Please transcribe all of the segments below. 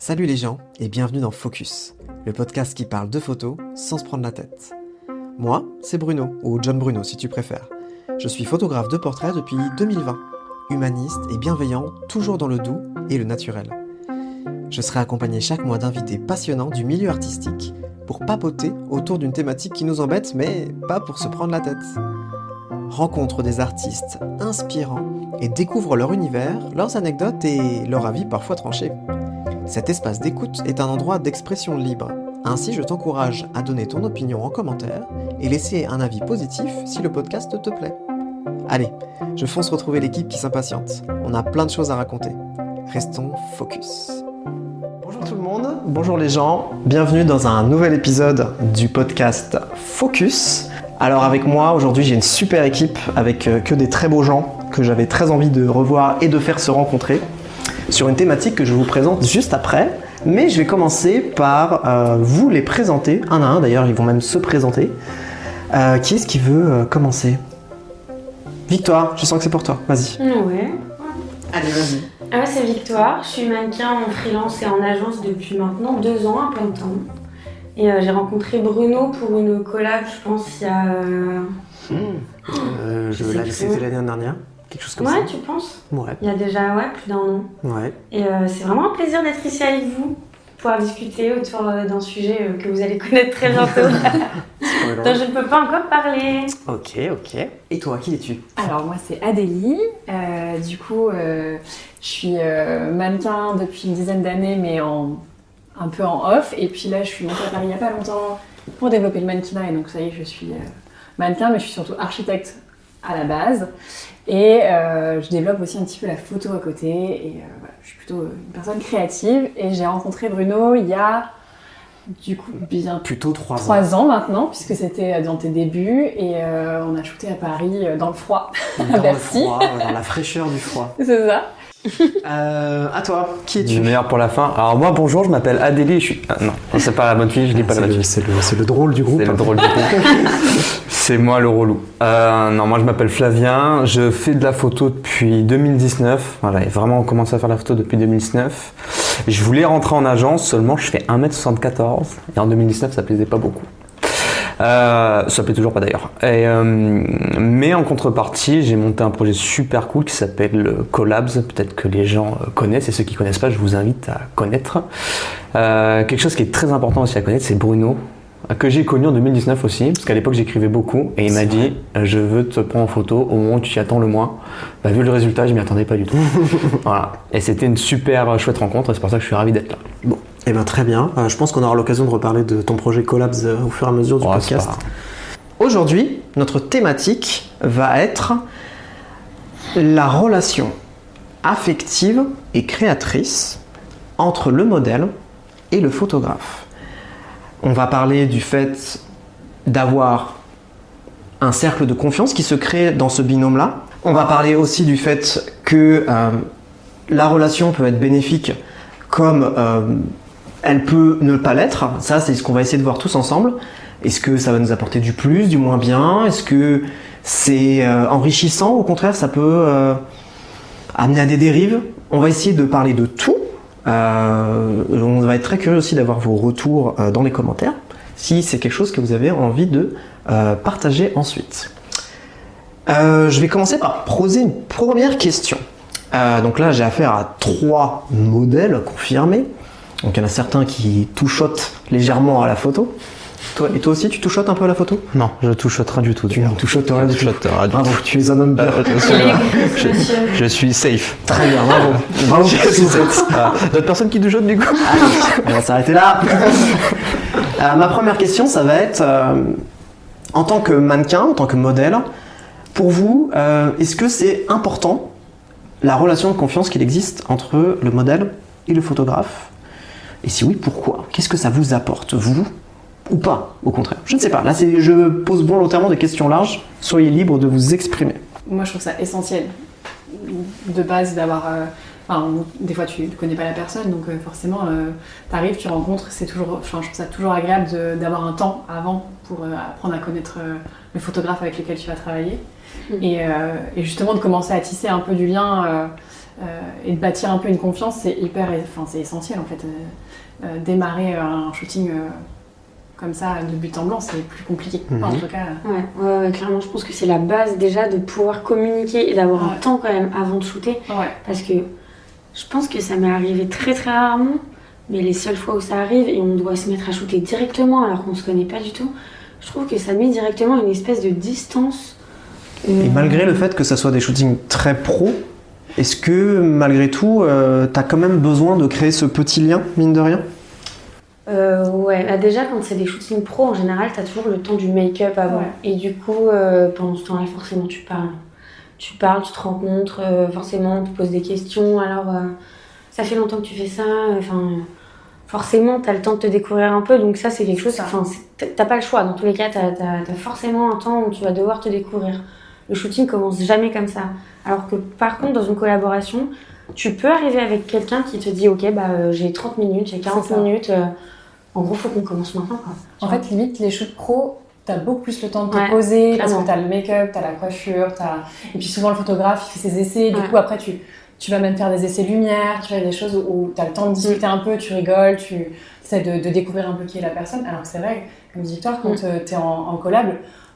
Salut les gens et bienvenue dans Focus, le podcast qui parle de photos sans se prendre la tête. Moi, c'est Bruno, ou John Bruno si tu préfères. Je suis photographe de portrait depuis 2020, humaniste et bienveillant, toujours dans le doux et le naturel. Je serai accompagné chaque mois d'invités passionnants du milieu artistique pour papoter autour d'une thématique qui nous embête, mais pas pour se prendre la tête. Rencontre des artistes inspirants et découvre leur univers, leurs anecdotes et leur avis parfois tranchés. Cet espace d'écoute est un endroit d'expression libre. Ainsi, je t'encourage à donner ton opinion en commentaire et laisser un avis positif si le podcast te plaît. Allez, je fonce retrouver l'équipe qui s'impatiente. On a plein de choses à raconter. Restons focus. Bonjour tout le monde, bonjour les gens. Bienvenue dans un nouvel épisode du podcast Focus. Alors avec moi, aujourd'hui, j'ai une super équipe avec que des très beaux gens que j'avais très envie de revoir et de faire se rencontrer sur une thématique que je vous présente juste après. Mais je vais commencer par vous les présenter, un à un d'ailleurs, ils vont même se présenter. Qui est-ce qui veut commencer ? Victoire, je sens que c'est pour toi, vas-y. Ouais. Allez, vas-y. Ah ouais, c'est Victoire, je suis mannequin en freelance et en agence depuis maintenant 2 ans à plein temps. Et j'ai rencontré Bruno pour une collab, je pense, il y a... C'était l'année dernière, quelque chose comme ça. Ouais, tu penses ? Ouais. Il y a déjà plus d'un an. Ouais. Et c'est vraiment un plaisir d'être ici avec vous, pouvoir discuter autour d'un sujet que vous allez connaître très bientôt, dont je ne peux pas encore parler. Ok. Et toi, qui es-tu ? Alors moi c'est Adélie, je suis mannequin depuis une dizaine d'années mais un peu en off, et puis là je suis montée à Paris il n'y a pas longtemps pour développer le mannequinat, et donc ça y est, je suis mannequin, mais je suis surtout architecte à la base, et je développe aussi un petit peu la photo à côté, et voilà, je suis plutôt une personne créative, et j'ai rencontré Bruno il y a du coup bien Plutôt 3 ans. 3 ans maintenant, puisque c'était dans tes débuts, et on a shooté à Paris dans le froid, à Bercy. Dans la fraîcheur du froid. C'est ça. À toi, qui es-tu ? Du meilleur pour la fin. Alors moi, bonjour, je m'appelle Adélie, je suis... Ah, non, c'est pas la bonne fille, je dis pas la bonne fille. C'est le drôle du groupe. C'est le drôle du groupe. C'est moi le relou. Non, moi je m'appelle Flavien, je fais de la photo depuis 2019. Voilà, j'ai vraiment commencé à faire de la photo depuis 2019. Je voulais rentrer en agence, seulement je fais 1m74. Et en 2019, ça plaisait pas beaucoup. Ça plaît toujours pas d'ailleurs. Mais en contrepartie, j'ai monté un projet super cool qui s'appelle Collabs. Peut-être que les gens connaissent, et ceux qui connaissent pas, je vous invite à connaître. Quelque chose qui est très important aussi à connaître, c'est Bruno, que j'ai connu en 2019 aussi, parce qu'à l'époque j'écrivais beaucoup, et il m'a dit je veux te prendre en photo au moment où tu t'y attends le moins. Bah, vu le résultat, je m'y attendais pas du tout. Voilà. Et c'était une super chouette rencontre, et c'est pour ça que je suis ravi d'être là. Bon, et bien très bien. Je pense qu'on aura l'occasion de reparler de ton projet Collabs au fur et à mesure du podcast. Aujourd'hui, notre thématique va être la relation affective et créatrice entre le modèle et le photographe. On va parler du fait d'avoir un cercle de confiance qui se crée dans ce binôme-là. On va parler aussi du fait que la relation peut être bénéfique comme elle peut ne pas l'être. Ça, c'est ce qu'on va essayer de voir tous ensemble. Est-ce que ça va nous apporter du plus, du moins bien ? Est-ce que c'est enrichissant ? Au contraire, ça peut amener à des dérives. On va essayer de parler de tout. On va être très curieux aussi d'avoir vos retours dans les commentaires, si c'est quelque chose que vous avez envie de partager ensuite. Je vais commencer par poser une première question. Donc là, j'ai affaire à 3 modèles confirmés. Donc il y en a certains qui touchotent légèrement à la photo. Et toi aussi, tu touchottes un peu à la photo ? Non, je touchote rien du tout. Tu ne touchottes rien du tout. Bravo, tu es un homme bien. Je suis safe. Très bien, bravo. Bravo. D'autres personnes qui touchotent du coup ? On va s'arrêter là. Ma première question, ça va être en tant que mannequin, en tant que modèle, pour vous, est-ce que c'est important la relation de confiance qu'il existe entre le modèle et le photographe ? Et si oui, pourquoi ? Qu'est-ce que ça vous apporte, vous ? Ou pas, au contraire. Je ne sais pas. Là, je pose volontairement des questions larges. Soyez libre de vous exprimer. Moi je trouve ça essentiel de base d'avoir... des fois tu ne connais pas la personne, donc forcément t'arrives, tu rencontres, je trouve ça toujours agréable d'avoir un temps avant pour apprendre à connaître le photographe avec lequel tu vas travailler. Et justement de commencer à tisser un peu du lien et de bâtir un peu une confiance, c'est essentiel en fait. Démarrer un shooting comme ça de but en blanc, c'est plus compliqué. En tout cas. Ouais, clairement, je pense que c'est la base déjà de pouvoir communiquer et d'avoir un temps quand même avant de shooter. Parce que je pense que ça m'est arrivé très très rarement, mais les seules fois où ça arrive et on doit se mettre à shooter directement alors qu'on se connaît pas du tout, je trouve que ça met directement une espèce de distance. Et malgré le fait que ça soit des shootings très pro, est-ce que malgré tout, t'as quand même besoin de créer ce petit lien, mine de rien ? Déjà quand c'est des shootings pro, en général, t'as toujours le temps du make-up avant. Et du coup, pendant ce temps-là, forcément, tu parles, tu te rencontres, forcément, tu poses des questions. Alors, ça fait longtemps que tu fais ça, forcément, t'as le temps de te découvrir un peu. Donc ça, c'est quelque chose, t'as pas le choix. Dans tous les cas, t'as forcément un temps où tu vas devoir te découvrir. Le shooting commence jamais comme ça. Alors que par contre, dans une collaboration, tu peux arriver avec quelqu'un qui te dit « Ok, j'ai 30 minutes, j'ai 40 minutes. En gros, faut qu'on commence maintenant. » En fait, limite, les shoots pro, t'as beaucoup plus le temps de te poser parce que t'as le make-up, t'as la coiffure, et puis souvent le photographe, il fait ses essais. Du coup, après, tu vas même faire des essais lumière, tu fais des choses où t'as le temps de discuter un peu, tu rigoles, tu essaies de découvrir un peu qui est la personne. Alors que c'est vrai, comme dit Victoire, quand t'es en collab,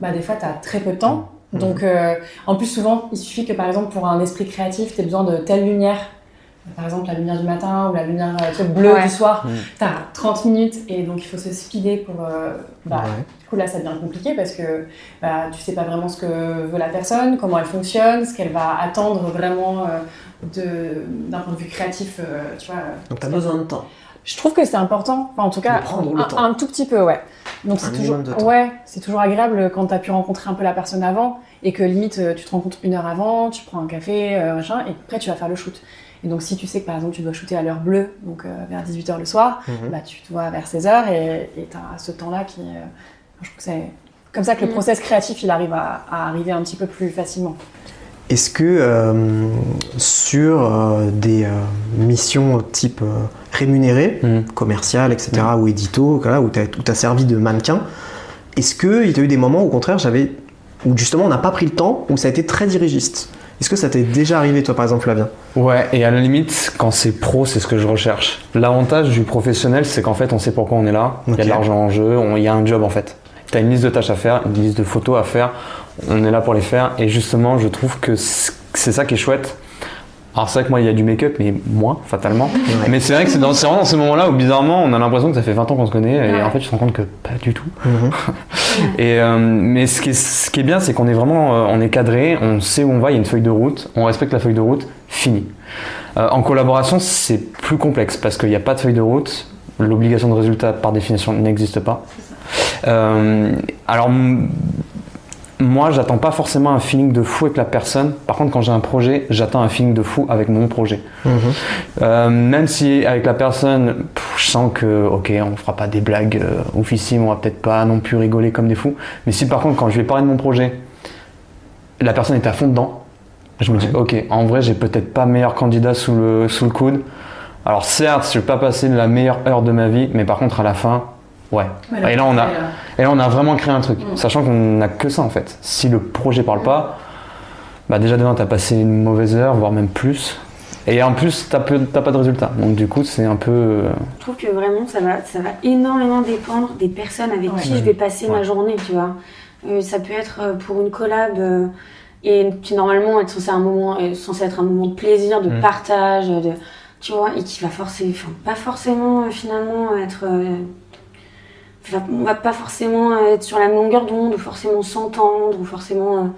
des fois, t'as très peu de temps. Donc, en plus, souvent, il suffit que, par exemple, pour un esprit créatif, tu aies besoin de telle lumière. Par exemple, la lumière du matin ou la lumière bleue du soir. Tu as 30 minutes et donc il faut se speeder pour... Du coup, là, ça devient compliqué parce que tu sais pas vraiment ce que veut la personne, comment elle fonctionne, ce qu'elle va attendre vraiment d'un point de vue créatif. Tu vois, donc, tu as besoin de temps. Je trouve que c'est important, en tout cas, un tout petit peu, Donc c'est toujours agréable quand tu as pu rencontrer un peu la personne avant et que limite tu te rencontres 1 heure avant, tu prends un café, et après tu vas faire le shoot. Et donc si tu sais que par exemple tu dois shooter à l'heure bleue, donc vers 18h le soir, tu te vois vers 16h et tu as ce temps-là qui... je trouve que c'est comme ça que le process créatif il arrive à arriver un petit peu plus facilement. Est-ce que sur des missions type rémunérées, commerciales, etc., ou édito, où tu as servi de mannequin, est-ce qu'il y a eu des moments où, au contraire, où justement on n'a pas pris le temps, où ça a été très dirigiste ? Est-ce que ça t'est déjà arrivé, toi, par exemple, Flavien ? Ouais, et à la limite, quand c'est pro, c'est ce que je recherche. L'avantage du professionnel, c'est qu'en fait, on sait pourquoi on est là, il y a de l'argent en jeu, il y a un job en fait. Tu as une liste de tâches à faire, une liste de photos à faire, on est là pour les faire, et justement, je trouve que c'est ça qui est chouette. Alors c'est vrai que moi il y a du make-up, mais moins fatalement. Mais c'est vrai que c'est vraiment dans ces moments-là où bizarrement on a l'impression que ça fait 20 ans qu'on se connaît et en fait tu te rends compte que pas du tout. Et mais ce qui est bien, c'est qu'on est vraiment on est cadré, on sait où on va, il y a une feuille de route, on respecte la feuille de route, fini. En collaboration c'est plus complexe parce qu'il n'y a pas de feuille de route, l'obligation de résultat par définition n'existe pas. Alors moi, j'attends pas forcément un feeling de fou avec la personne. Par contre, quand j'ai un projet, j'attends un feeling de fou avec mon projet. Même si avec la personne, je sens que, ok, on fera pas des blagues oufissimes, on va peut-être pas non plus rigoler comme des fous. Mais si par contre, quand je vais parler de mon projet, la personne est à fond dedans, je me dis, ok, en vrai, j'ai peut-être pas meilleur candidat sous le coude. Alors certes, je vais pas passer la meilleure heure de ma vie, mais par contre, à la fin, et là, on a vraiment créé un truc, sachant qu'on n'a que ça en fait. Si le projet parle pas, déjà demain t'as passé une mauvaise heure, voire même plus. Et en plus, t'as pas de résultat. Donc du coup, c'est un peu... Je trouve que vraiment, ça va énormément dépendre des personnes avec qui je vais passer ma journée, tu vois. Ça peut être pour une collab et qui normalement est censé être un moment de plaisir, de partage, tu vois, et qui va pas forcément finalement être... on va pas forcément être sur la même longueur d'onde, ou forcément s'entendre, ou forcément...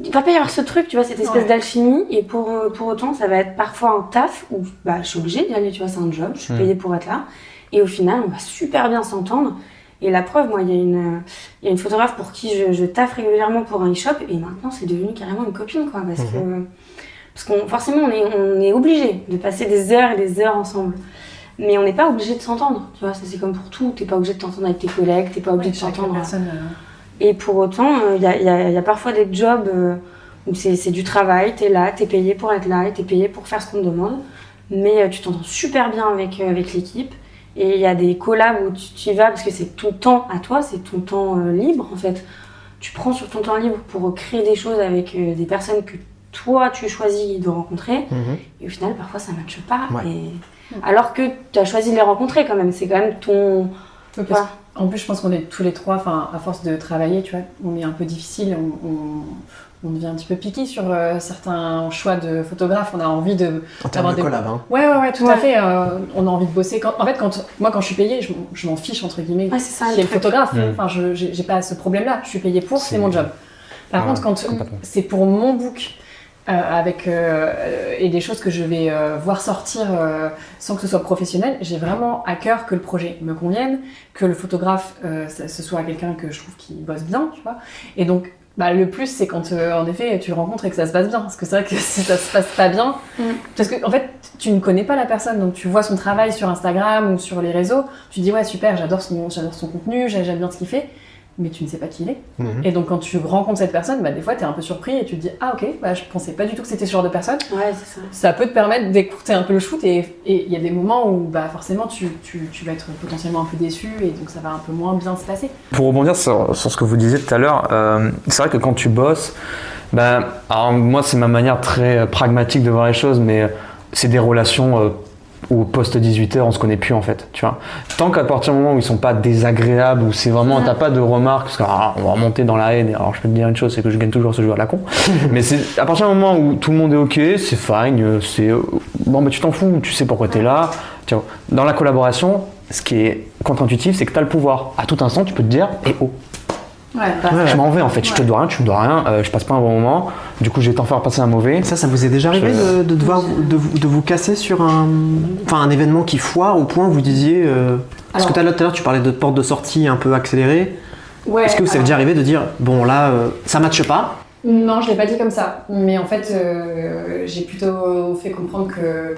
Il va pas y avoir ce truc, tu vois, cette espèce d'alchimie, et pour autant, ça va être parfois un taf où je suis obligée d'y aller, tu vois, c'est un job, je suis payée pour être là, et au final, on va super bien s'entendre. Et la preuve, moi, il y a une photographe pour qui je taffe régulièrement pour un e-shop, et maintenant, c'est devenu carrément une copine, quoi, parce qu'on forcément, on est obligé de passer des heures et des heures ensemble. Mais on n'est pas obligé de s'entendre, tu vois, ça c'est comme pour tout, t'es pas obligé de t'entendre avec tes collègues, t'es pas obligé de t'entendre. Et pour autant, il y a parfois des jobs où c'est du travail, t'es là, t'es payé pour être là, et t'es payé pour faire ce qu'on te demande, mais tu t'entends super bien avec l'équipe, et il y a des collabs où tu y vas parce que c'est ton temps à toi, c'est ton temps libre en fait. Tu prends sur ton temps libre pour créer des choses avec des personnes que toi tu choisis de rencontrer. Et au final, parfois ça ne matche pas. Alors que tu as choisi de les rencontrer quand même. C'est quand même ton. En plus, je pense qu'on est tous les trois, à force de travailler, tu vois, on est un peu difficile, on devient un petit peu piqué sur certains choix de photographes. On a envie de. En termes de collab, hein. Ouais, tout à fait. On a envie de bosser. Quand je suis payée, je m'en fiche, entre guillemets, c'est ça, qui est le photographe. Enfin, j'ai pas ce problème-là. Je suis payée pour, c'est mon job. Par contre, quand c'est pour mon book, et des choses que je vais voir sortir sans que ce soit professionnel, j'ai vraiment à cœur que le projet me convienne, que le photographe, ce soit quelqu'un que je trouve qui bosse bien, tu vois. Et donc, le plus, c'est quand, en effet, tu le rencontres et que ça se passe bien. Parce que c'est vrai que si ça se passe pas bien... Parce que, en fait, tu ne connais pas la personne. Donc, tu vois son travail sur Instagram ou sur les réseaux. Tu dis, ouais, super, j'adore son contenu, j'aime bien ce qu'il fait. Mais tu ne sais pas qui il est. Et donc, quand tu rencontres cette personne, des fois, tu es un peu surpris et tu te dis, ah, ok, je pensais pas du tout que c'était ce genre de personne. Ouais, c'est ça. Ça peut te permettre d'écouter un peu le shoot et il y a des moments où, forcément, tu vas être potentiellement un peu déçu et donc ça va un peu moins bien se passer. Pour rebondir sur ce que vous disiez tout à l'heure, c'est vrai que quand tu bosses, alors moi, c'est ma manière très pragmatique de voir les choses, mais c'est des relations au poste 18h, on se connaît plus en fait, tu vois. Tant qu'à partir du moment où ils sont pas désagréables, où c'est vraiment, t'as pas de remarques, parce qu'on va remonter dans la haine, alors je peux te dire une chose, c'est que je gagne toujours ce jeu à la con, mais c'est à partir du moment où tout le monde est ok, c'est fine, c'est bon, tu t'en fous, tu sais pourquoi t'es là, tu vois. Dans la collaboration, ce qui est contre-intuitif, c'est que t'as le pouvoir. À tout instant, tu peux te dire, je m'en vais en fait, je te dois rien, tu me dois rien, je passe pas un bon moment, du coup je vais t'en faire passer un mauvais. Ça vous est déjà arrivé de vous casser sur un événement qui foire au point où vous disiez parce que tout à l'heure tu parlais de porte de sortie un peu accélérée. Est-ce que vous est déjà arrivé de dire bon là ça matche pas? Non, je l'ai pas dit comme ça, mais en fait j'ai plutôt fait comprendre que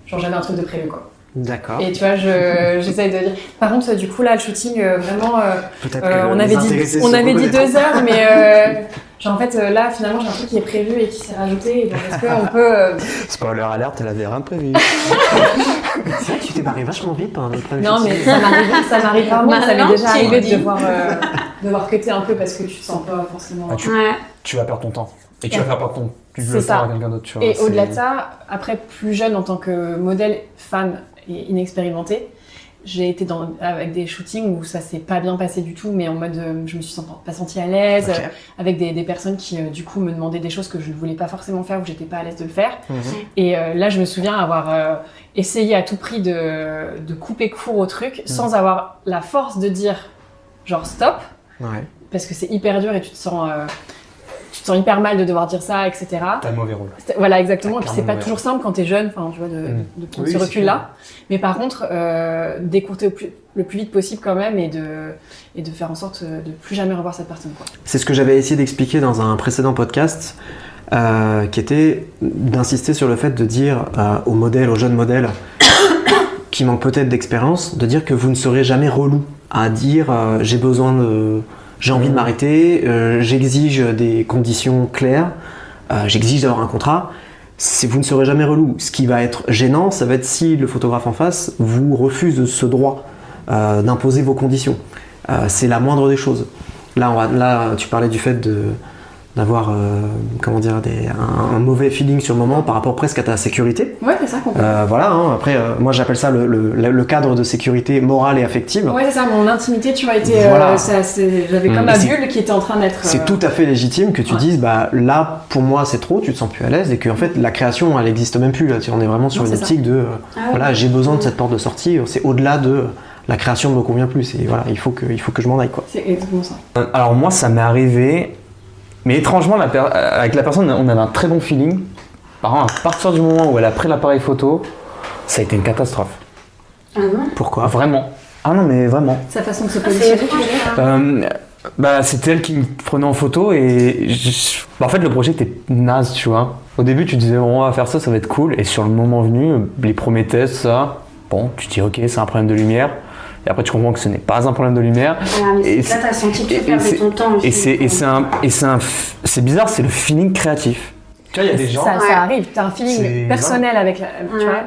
j'avais un truc de prévu quoi. D'accord. Et tu vois, j'essaye de dire. Par contre, du coup, là, le shooting, vraiment, on avait dit 2 heures, mais en fait, là, finalement, j'ai un truc qui est prévu et qui s'est rajouté. Donc, est-ce qu'on peut. Spoiler alerte, elle avait rien prévu. C'est vrai que tu t'es barré vachement vite pendant le premier Non, shooting. mais ça m'arrive rarement. Ça m'est déjà arrivé de devoir cutter un peu parce que tu te sens pas forcément. Tu vas perdre ton temps. Et tu vas faire perdre ton. Tu veux le faire à quelqu'un d'autre, tu vois. Et au-delà de ça, après, plus jeune en tant que modèle, femme et inexpérimentée, j'ai été avec des shootings où ça s'est pas bien passé du tout, mais en mode je me suis pas sentie à l'aise, avec des personnes qui du coup me demandaient des choses que je ne voulais pas forcément faire ou que j'étais pas à l'aise de le faire. Et là je me souviens avoir essayé à tout prix de couper court au truc sans avoir la force de dire genre stop, parce que c'est hyper dur et tu te sens hyper mal de devoir dire ça, etc. T'as le mauvais rôle. Voilà, exactement. Et puis c'est pas toujours simple quand t'es jeune, tu vois, de prendre ce recul-là. Mais par contre, d'écourter le plus vite possible quand même et de faire en sorte de plus jamais revoir cette personne, quoi. C'est ce que j'avais essayé d'expliquer dans un précédent podcast, qui était d'insister sur le fait de dire aux jeunes modèles qui manquent peut-être d'expérience, de dire que vous ne serez jamais relou à dire j'ai envie de m'arrêter, j'exige des conditions claires, j'exige d'avoir un contrat. Vous ne serez jamais relou. Ce qui va être gênant, ça va être si le photographe en face vous refuse ce droit d'imposer vos conditions. C'est la moindre des choses. Là, tu parlais du fait d'avoir un mauvais feeling sur le moment par rapport presque à ta sécurité. Ouais, c'est ça complètement. Voilà, après, moi j'appelle ça le cadre de sécurité morale et affective. Ouais, c'est ça, mon intimité, tu vois, j'avais comme ma bulle qui était en train d'être... C'est tout à fait légitime que tu dises, là, pour moi c'est trop, tu te sens plus à l'aise et que en fait la création elle existe même plus. Là. On est vraiment sur une optique de, j'ai besoin de cette porte de sortie, c'est au-delà de... La création ne me convient plus, et voilà, il faut que je m'en aille, quoi. C'est exactement ça. Alors moi ça m'est arrivé... Mais étrangement, avec la personne, on avait un très bon feeling. Par contre, à partir du moment où elle a pris l'appareil photo, ça a été une catastrophe. Ah non ? Pourquoi ? Vraiment. Ah non, mais vraiment. Sa façon de se positionner. C'était elle qui me prenait en photo et en fait le projet était naze, tu vois. Au début, tu disais on va faire ça, ça va être cool. Et sur le moment venu, les premiers tests, ça, bon, tu te dis ok, c'est un problème de lumière. Et après, tu comprends que ce n'est pas un problème de lumière. Mais là, t'as senti que tu perdais ton temps aussi. C'est bizarre, c'est le feeling créatif. Tu vois, il y a des gens... Ça arrive, t'as un feeling personnel avec la... Tu vois,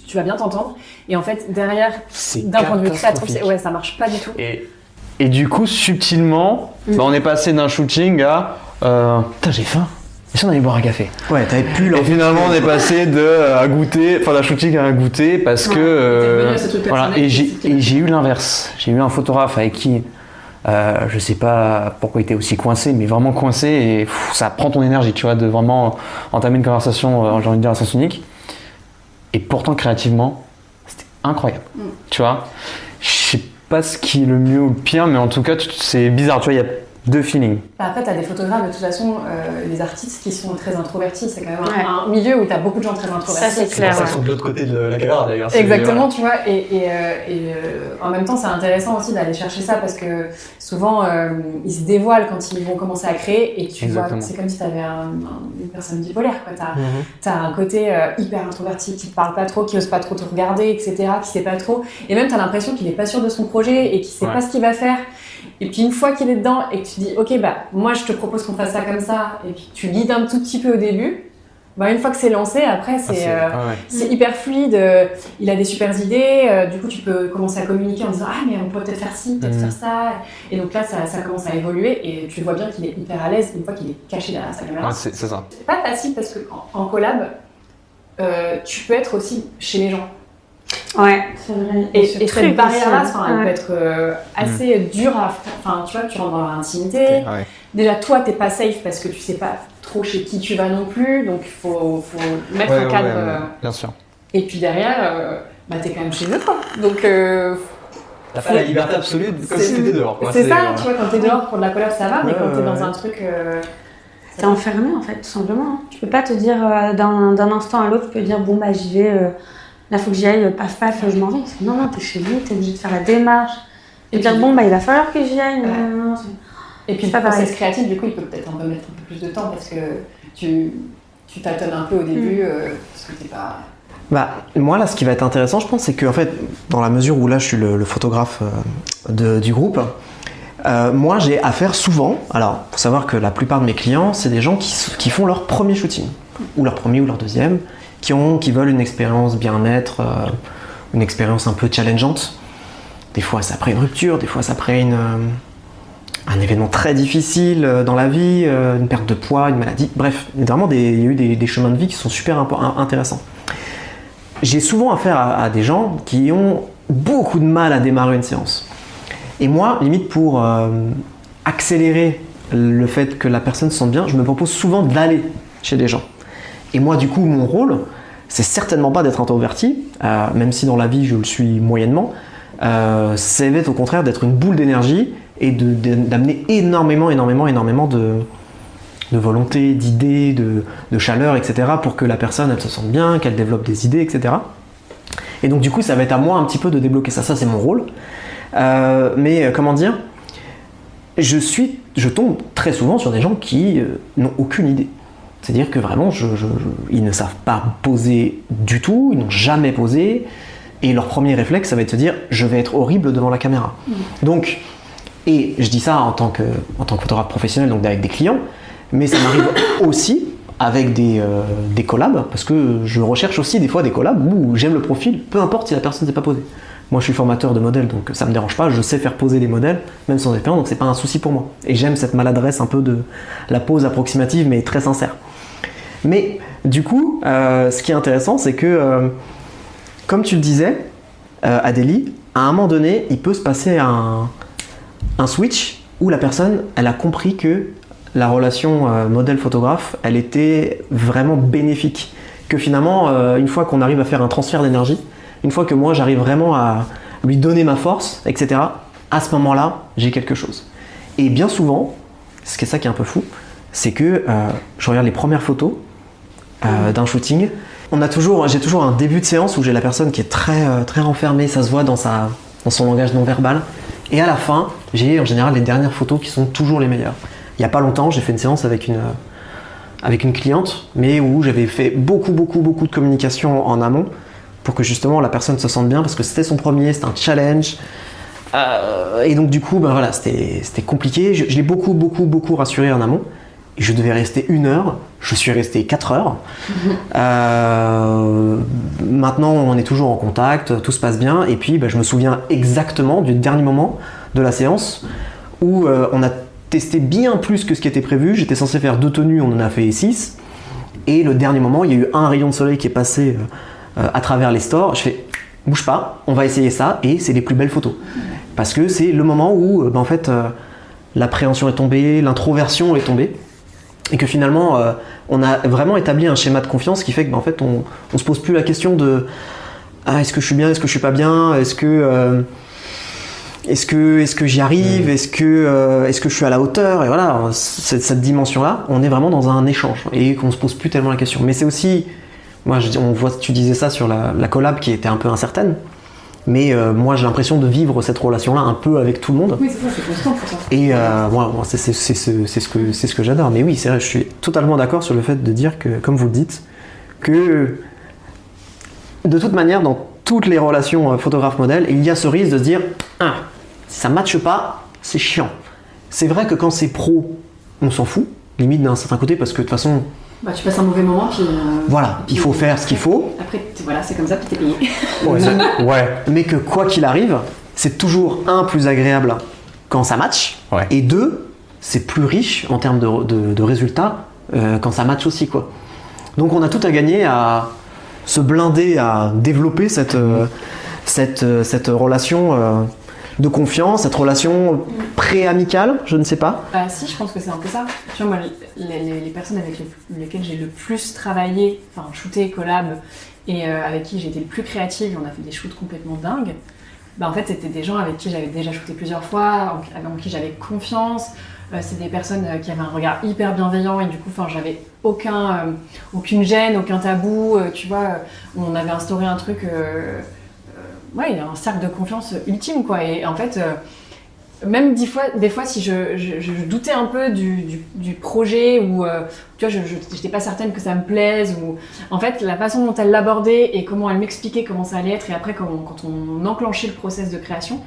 tu vas bien t'entendre. Et en fait, derrière, d'un point de vue créatif, ça marche pas du tout. Et du coup, subtilement, on est passé d'un shooting à... putain, j'ai faim. Et si on allait boire un café? Ouais, t'avais plus Et l'envie. finalement, on est passé à goûter, enfin, d'un shooting à un goûter parce Ouais, que. t'es revenu à ce truc Voilà, personnel et qui te j'ai eu l'inverse. J'ai eu un photographe avec qui. Je sais pas pourquoi il était aussi coincé, mais vraiment coincé et ça prend ton énergie, tu vois, de vraiment entamer une conversation, j'ai envie de dire à sens unique. Et pourtant, créativement, c'était incroyable, tu vois. Je sais pas ce qui est le mieux ou le pire, mais en tout cas, c'est bizarre, tu vois, il y a deux feelings. Après, tu as des photographes, de toute façon, les artistes qui sont très introvertis. C'est quand même Ouais. un milieu où tu as beaucoup de gens très introvertis. Ça, c'est clair. sont de l'autre côté de la caméra d'ailleurs. Exactement, tu vois. Et en même temps, c'est intéressant aussi d'aller chercher ça parce que souvent, ils se dévoilent quand ils vont commencer à créer et tu vois, Exactement. c'est comme si tu avais une personne bipolaire. Tu as un côté hyper introverti qui ne parle pas trop, qui n'ose pas trop te regarder, etc., qui sait pas trop. Et même, tu as l'impression qu'il n'est pas sûr de son projet et qu'il sait Ouais. pas ce qu'il va faire. Et puis une fois qu'il est dedans et que tu dis ok bah moi je te propose qu'on fasse ça comme ça et puis tu guides un tout petit peu au début, bah une fois que c'est lancé après c'est hyper fluide, il a des super idées, du coup tu peux commencer à communiquer en disant ah mais on peut peut-être faire ci, peut-être faire ça, et donc là ça commence à évoluer et tu vois bien qu'il est hyper à l'aise une fois qu'il est caché derrière sa caméra. C'est ça. C'est pas facile parce que en collab tu peux être aussi chez les gens. Ouais, c'est vrai. Et ce cette truc barrière-là, aussi, elle ouais. peut être assez dure à... Enfin, tu vois, tu rentres dans l'intimité. Ouais. Déjà, toi, t'es pas safe parce que tu sais pas trop chez qui tu vas non plus. Donc, il faut mettre un cadre. Bien sûr. Et puis derrière, bah, t'es quand même chez eux, quoi. Donc, T'as pas la liberté absolue comme si t'étais dehors. Quoi. c'est ça, tu vois, quand t'es dehors pour de la collab, ça va. Mais Ouais, quand t'es dans ouais. un truc... T'es enfermé en fait, tout simplement. Tu peux pas te dire d'un instant à l'autre, tu peux dire bon bah j'y vais, là faut que j'y aille, paf paf, je m'en vais. Non, non, t'es chez lui, t'es obligé de faire la démarche. Et dire puis- bon bah il va falloir que j'y aille. Ouais. Non, Et puis, le pas pareil. process créatif, du coup, il peut peut-être un peu mettre un peu plus de temps parce que tu tâtonnes un peu au début parce que t'es pas... Bah, moi là, ce qui va être intéressant, je pense, c'est que en fait, dans la mesure où là, je suis le photographe du groupe, moi, j'ai affaire souvent. Alors, faut savoir que la plupart de mes clients, c'est des gens qui font leur premier shooting, ou leur premier ou leur deuxième, qui veulent une expérience bien-être, une expérience un peu challengeante. Des fois, c'est après une rupture, des fois, c'est après un événement très difficile dans la vie, une perte de poids, une maladie. Bref, il y a vraiment il y a eu des chemins de vie qui sont super intéressants. J'ai souvent affaire à des gens qui ont beaucoup de mal à démarrer une séance. Et moi, limite pour accélérer le fait que la personne se sente bien, je me propose souvent d'aller chez des gens. Et moi, du coup, mon rôle, c'est certainement pas d'être introverti, même si dans la vie je le suis moyennement. Ça va être au contraire d'être une boule d'énergie et d'amener énormément de volonté, d'idées, de chaleur, etc. pour que la personne elle se sente bien, qu'elle développe des idées, etc. Et donc du coup, ça va être à moi un petit peu de débloquer ça. Ça, c'est mon rôle. Mais comment dire, je tombe très souvent sur des gens qui n'ont aucune idée. C'est-à-dire que vraiment, ils ne savent pas poser du tout, ils n'ont jamais posé, et leur premier réflexe, ça va être de se dire, je vais être horrible devant la caméra. Donc, et je dis ça en tant que photographe professionnel, donc avec des clients, mais ça m'arrive aussi avec des collabs, parce que je recherche aussi des fois des collabs où j'aime le profil, peu importe si la personne ne s'est pas posée. Moi, je suis formateur de modèles, donc ça me dérange pas, je sais faire poser des modèles, même sans expérience, donc c'est pas un souci pour moi. Et j'aime cette maladresse un peu de la pose approximative, mais très sincère. Mais du coup, ce qui est intéressant, c'est que, comme tu le disais, Adélie, à un moment donné, il peut se passer un switch où la personne, elle a compris que la relation modèle-photographe, elle était vraiment bénéfique. Que finalement, une fois qu'on arrive à faire un transfert d'énergie, une fois que moi j'arrive vraiment à lui donner ma force, etc., à ce moment-là, j'ai quelque chose. Et bien souvent, ce qui est ça qui est un peu fou, c'est que je regarde les premières photos d'un shooting. J'ai toujours un début de séance où j'ai la personne qui est très renfermée, ça se voit dans son langage non verbal. Et à la fin, j'ai en général les dernières photos qui sont toujours les meilleures. Il n'y a pas longtemps, j'ai fait une séance avec une cliente, mais où j'avais fait beaucoup de communication en amont pour que justement la personne se sente bien, parce que c'était son premier, c'était un challenge. Et donc du coup, ben voilà, c'était compliqué. Je l'ai beaucoup rassuré en amont. Je devais rester 1 heure, je suis resté 4 heures. Maintenant, on est toujours en contact, tout se passe bien. Et puis, ben, je me souviens exactement du dernier moment de la séance où on a testé bien plus que ce qui était prévu. J'étais censé faire 2 tenues, on en a fait 6. Et le dernier moment, il y a eu un rayon de soleil qui est passé à travers les stores. Je fais, bouge pas, on va essayer ça, et c'est les plus belles photos. Parce que c'est le moment où, en fait, l'appréhension est tombée, l'introversion est tombée, et que finalement, on a vraiment établi un schéma de confiance qui fait que, en fait, on se pose plus la question de est-ce que je suis bien, est-ce que je suis pas bien, est-ce que j'y arrive, est-ce que je suis à la hauteur, et voilà, cette dimension-là, on est vraiment dans un échange et qu'on se pose plus tellement la question. Mais c'est aussi, on voit, tu disais ça sur la collab qui était un peu incertaine, mais moi j'ai l'impression de vivre cette relation-là un peu avec tout le monde. Oui, c'est ça, c'est constant pour ça. Et moi, c'est ce que j'adore. Mais oui, c'est vrai, je suis totalement d'accord sur le fait de dire que, comme vous le dites, que de toute manière, dans toutes les relations photographe-modèle, il y a ce risque de se dire si ça ne matche pas, c'est chiant. C'est vrai que quand c'est pro, on s'en fout, limite d'un certain côté, parce que de toute façon, tu passes un mauvais moment, puis voilà, il faut faire ce qu'il faut. Après, voilà, c'est comme ça, puis t'es payé. Ouais. Mais que quoi qu'il arrive, c'est toujours plus agréable quand ça match, et 2, c'est plus riche en termes de résultats quand ça match aussi, quoi. Donc on a tout à gagner à se blinder, à développer cette relation de confiance, cette relation pré-amicale, je ne sais pas. Si, je pense que c'est un peu ça. Tu vois, moi, les personnes avec lesquelles j'ai le plus travaillé, enfin shooté, collab, et avec qui j'ai été le plus créative, on a fait des shoots complètement dingues, en fait, c'était des gens avec qui j'avais déjà shooté plusieurs fois, en qui j'avais confiance. C'est des personnes qui avaient un regard hyper bienveillant, et du coup, j'avais aucune gêne, aucun tabou. Tu vois, on avait instauré un truc... il y a un cercle de confiance ultime, quoi. Et en fait, même des fois, si je doutais un peu du projet, ou tu vois, je n'étais pas certaine que ça me plaise, ou en fait, la façon dont elle l'abordait et comment elle m'expliquait comment ça allait être, et après, quand on enclenchait le process de création,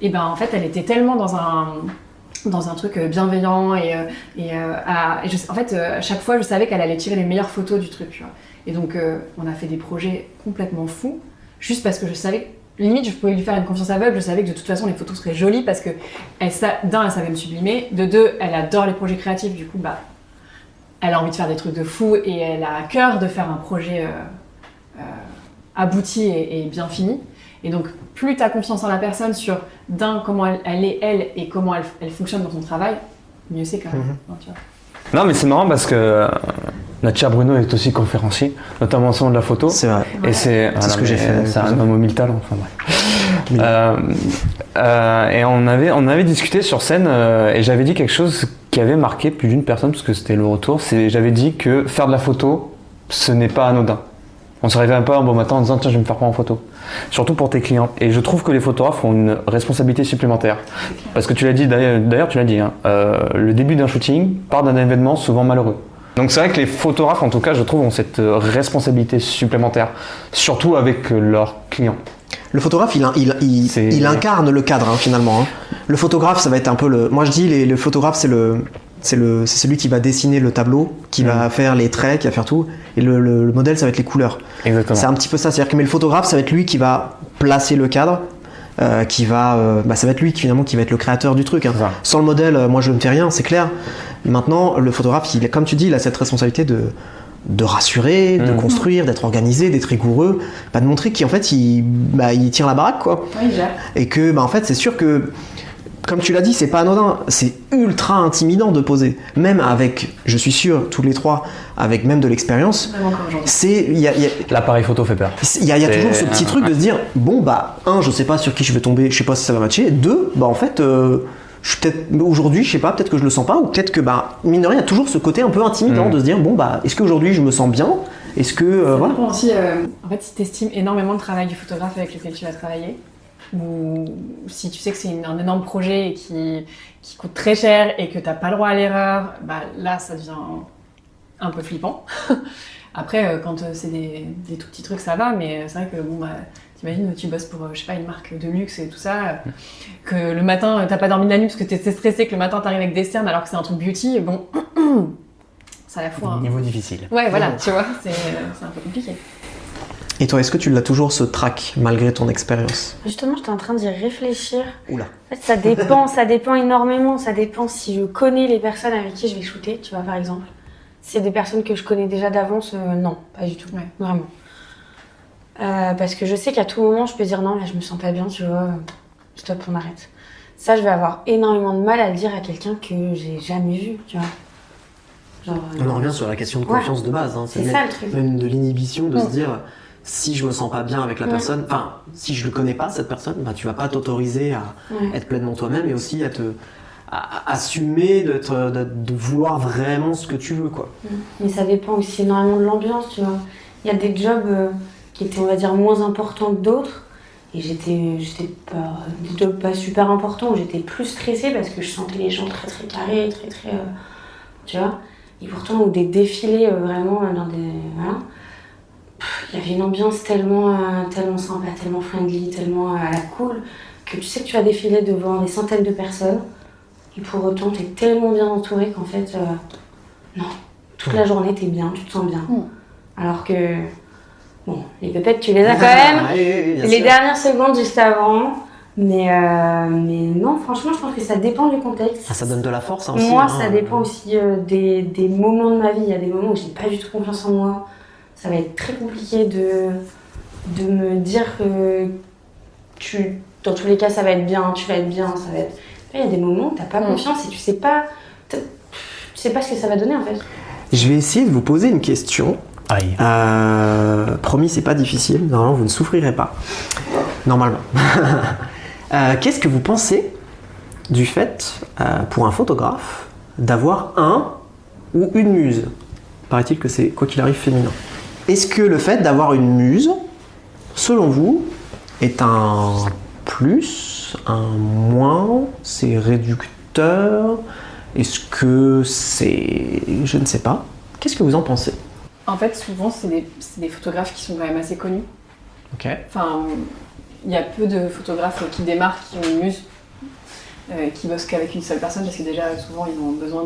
et en fait, elle était tellement dans un truc bienveillant, en fait, à chaque fois, je savais qu'elle allait tirer les meilleures photos du truc, tu vois. Et donc, on a fait des projets complètement fous, juste parce que je savais, limite, je pouvais lui faire une confiance aveugle, je savais que de toute façon, les photos seraient jolies, parce que elle savait me sublimer, de 2, elle adore les projets créatifs, du coup, elle a envie de faire des trucs de fou, et elle a à cœur de faire un projet abouti et bien fini. Et donc, plus tu as confiance en la personne sur, comment elle est, et comment elle fonctionne dans son travail, mieux c'est quand même. Tu vois. Non, mais c'est marrant parce que notre cher Bruno est aussi conférencier, notamment en salon de la photo. C'est vrai. Et c'est ce que j'ai fait. C'est un homme aux 1000 talents. Enfin bref. Et on avait discuté sur scène, et j'avais dit quelque chose qui avait marqué plus d'une personne, parce que c'était le retour. J'avais dit que faire de la photo, ce n'est pas anodin. On se réveille pas un bon matin en disant tiens, je vais me faire prendre en photo. Surtout pour tes clients. Et je trouve que les photographes ont une responsabilité supplémentaire. Parce que tu l'as dit, d'ailleurs tu l'as dit, le début d'un shooting part d'un événement souvent malheureux. Donc c'est vrai que les photographes, en tout cas, je trouve, ont cette responsabilité supplémentaire. Surtout avec leurs clients. Le photographe, il incarne le cadre, finalement. Le photographe, ça va être un peu moi je dis, le photographe, c'est celui qui va dessiner le tableau, qui va faire les traits, qui va faire tout, et le modèle, ça va être les couleurs. Exactement. C'est un petit peu ça, c'est-à-dire que le photographe, ça va être lui qui va placer le cadre, ça va être lui finalement qui va être le créateur du truc. Sans le modèle, moi je ne fais rien, c'est clair. Maintenant, le photographe, comme tu dis, il a cette responsabilité de rassurer, de construire, d'être organisé, d'être rigoureux, de montrer qu'en fait il tient la baraque, quoi. Oui, j'ai. Et que en fait c'est sûr que, comme tu l'as dit, c'est pas anodin, c'est ultra intimidant de poser. Même avec, je suis sûr, tous les trois, avec même de l'expérience, l'appareil photo fait peur. Il y a toujours ce petit truc de se dire, je sais pas sur qui je vais tomber, je sais pas si ça va matcher. 2, en fait, je suis peut-être aujourd'hui, je sais pas, peut-être que je le sens pas, ou peut-être que, mine de rien, il y a toujours ce côté un peu intimidant de se dire, est-ce qu'aujourd'hui je me sens bien ? Est-ce que, ça dépend aussi, en fait, si tu estimes énormément le travail du photographe avec lequel tu vas travailler, ou si tu sais que c'est un énorme projet qui coûte très cher et que tu n'as pas le droit à l'erreur, là ça devient un peu flippant. Après, quand c'est des tout petits trucs, ça va, mais c'est vrai que t'imagines, tu bosses pour, je sais pas, une marque de luxe et tout ça, que le matin t'as pas dormi de la nuit parce que t'es stressé, que le matin t'arrives avec des cernes alors que c'est un truc beauty, ça la fout. Niveau difficile. Ouais, voilà, tu vois, c'est un peu compliqué. Et toi, est-ce que tu l'as toujours ce trac malgré ton expérience? Justement, j'étais en train d'y réfléchir. Oula. En fait, ça dépend énormément. Ça dépend si je connais les personnes avec qui je vais shooter, tu vois, par exemple. Si c'est des personnes que je connais déjà d'avance, non, pas du tout, vraiment. Parce que je sais qu'à tout moment, je peux dire non, là, je me sens pas bien, tu vois, stop, on arrête. Ça, je vais avoir énormément de mal à le dire à quelqu'un que j'ai jamais vu, tu vois. Genre, On en revient sur la question de confiance de base. Hein. C'est ça le truc. Même de l'inhibition de se dire si je me sens pas bien avec la personne, enfin, si je ne connais pas cette personne, bah, tu vas pas t'autoriser à être pleinement toi-même et aussi à assumer de vouloir vraiment ce que tu veux, quoi. Mais ça dépend aussi énormément de l'ambiance, tu vois. Il y a des jobs qui étaient, on va dire, moins importants que d'autres. Et j'étais pas, des jobs pas super importants, où j'étais plus stressée parce que je sentais les gens très très carrés, très très, tu vois. Et pourtant, ou des défilés vraiment dans des, voilà. Il y avait une ambiance tellement sympa, tellement friendly, tellement à la cool, que tu sais que tu vas défiler devant des centaines de personnes. Et pour autant, t'es tellement bien entouré qu'en fait, non, toute la journée, t'es bien, tu te sens bien. Alors que, bon, les pépettes, tu les as quand même, les dernières secondes juste avant. Mais non, franchement, je pense que ça dépend du contexte. Ah, ça donne de la force, hein, aussi. Moi, ça dépend aussi des moments de ma vie. Il y a des moments où j'ai pas du tout confiance en moi. Ça va être très compliqué de me dire que dans tous les cas, ça va être bien, tu vas être bien, ça va être... Il y a des moments où t'as pas confiance et tu sais pas ce que ça va donner, en fait. Je vais essayer de vous poser une question. Promis, c'est pas difficile. Normalement, vous ne souffrirez pas. Normalement. Qu'est-ce que vous pensez du fait, pour un photographe, d'avoir un ou une muse? Paraît-il que c'est, quoi qu'il arrive, féminin. Est-ce que le fait d'avoir une muse, selon vous, est un plus, un moins? C'est réducteur? Est-ce que c'est... je ne sais pas. Qu'est-ce que vous en pensez? En fait, souvent, c'est des photographes qui sont quand même assez connus. Ok. Enfin, il y a peu de photographes qui démarrent, qui ont une muse, qui bossent qu'avec une seule personne, parce que déjà, souvent, ils ont besoin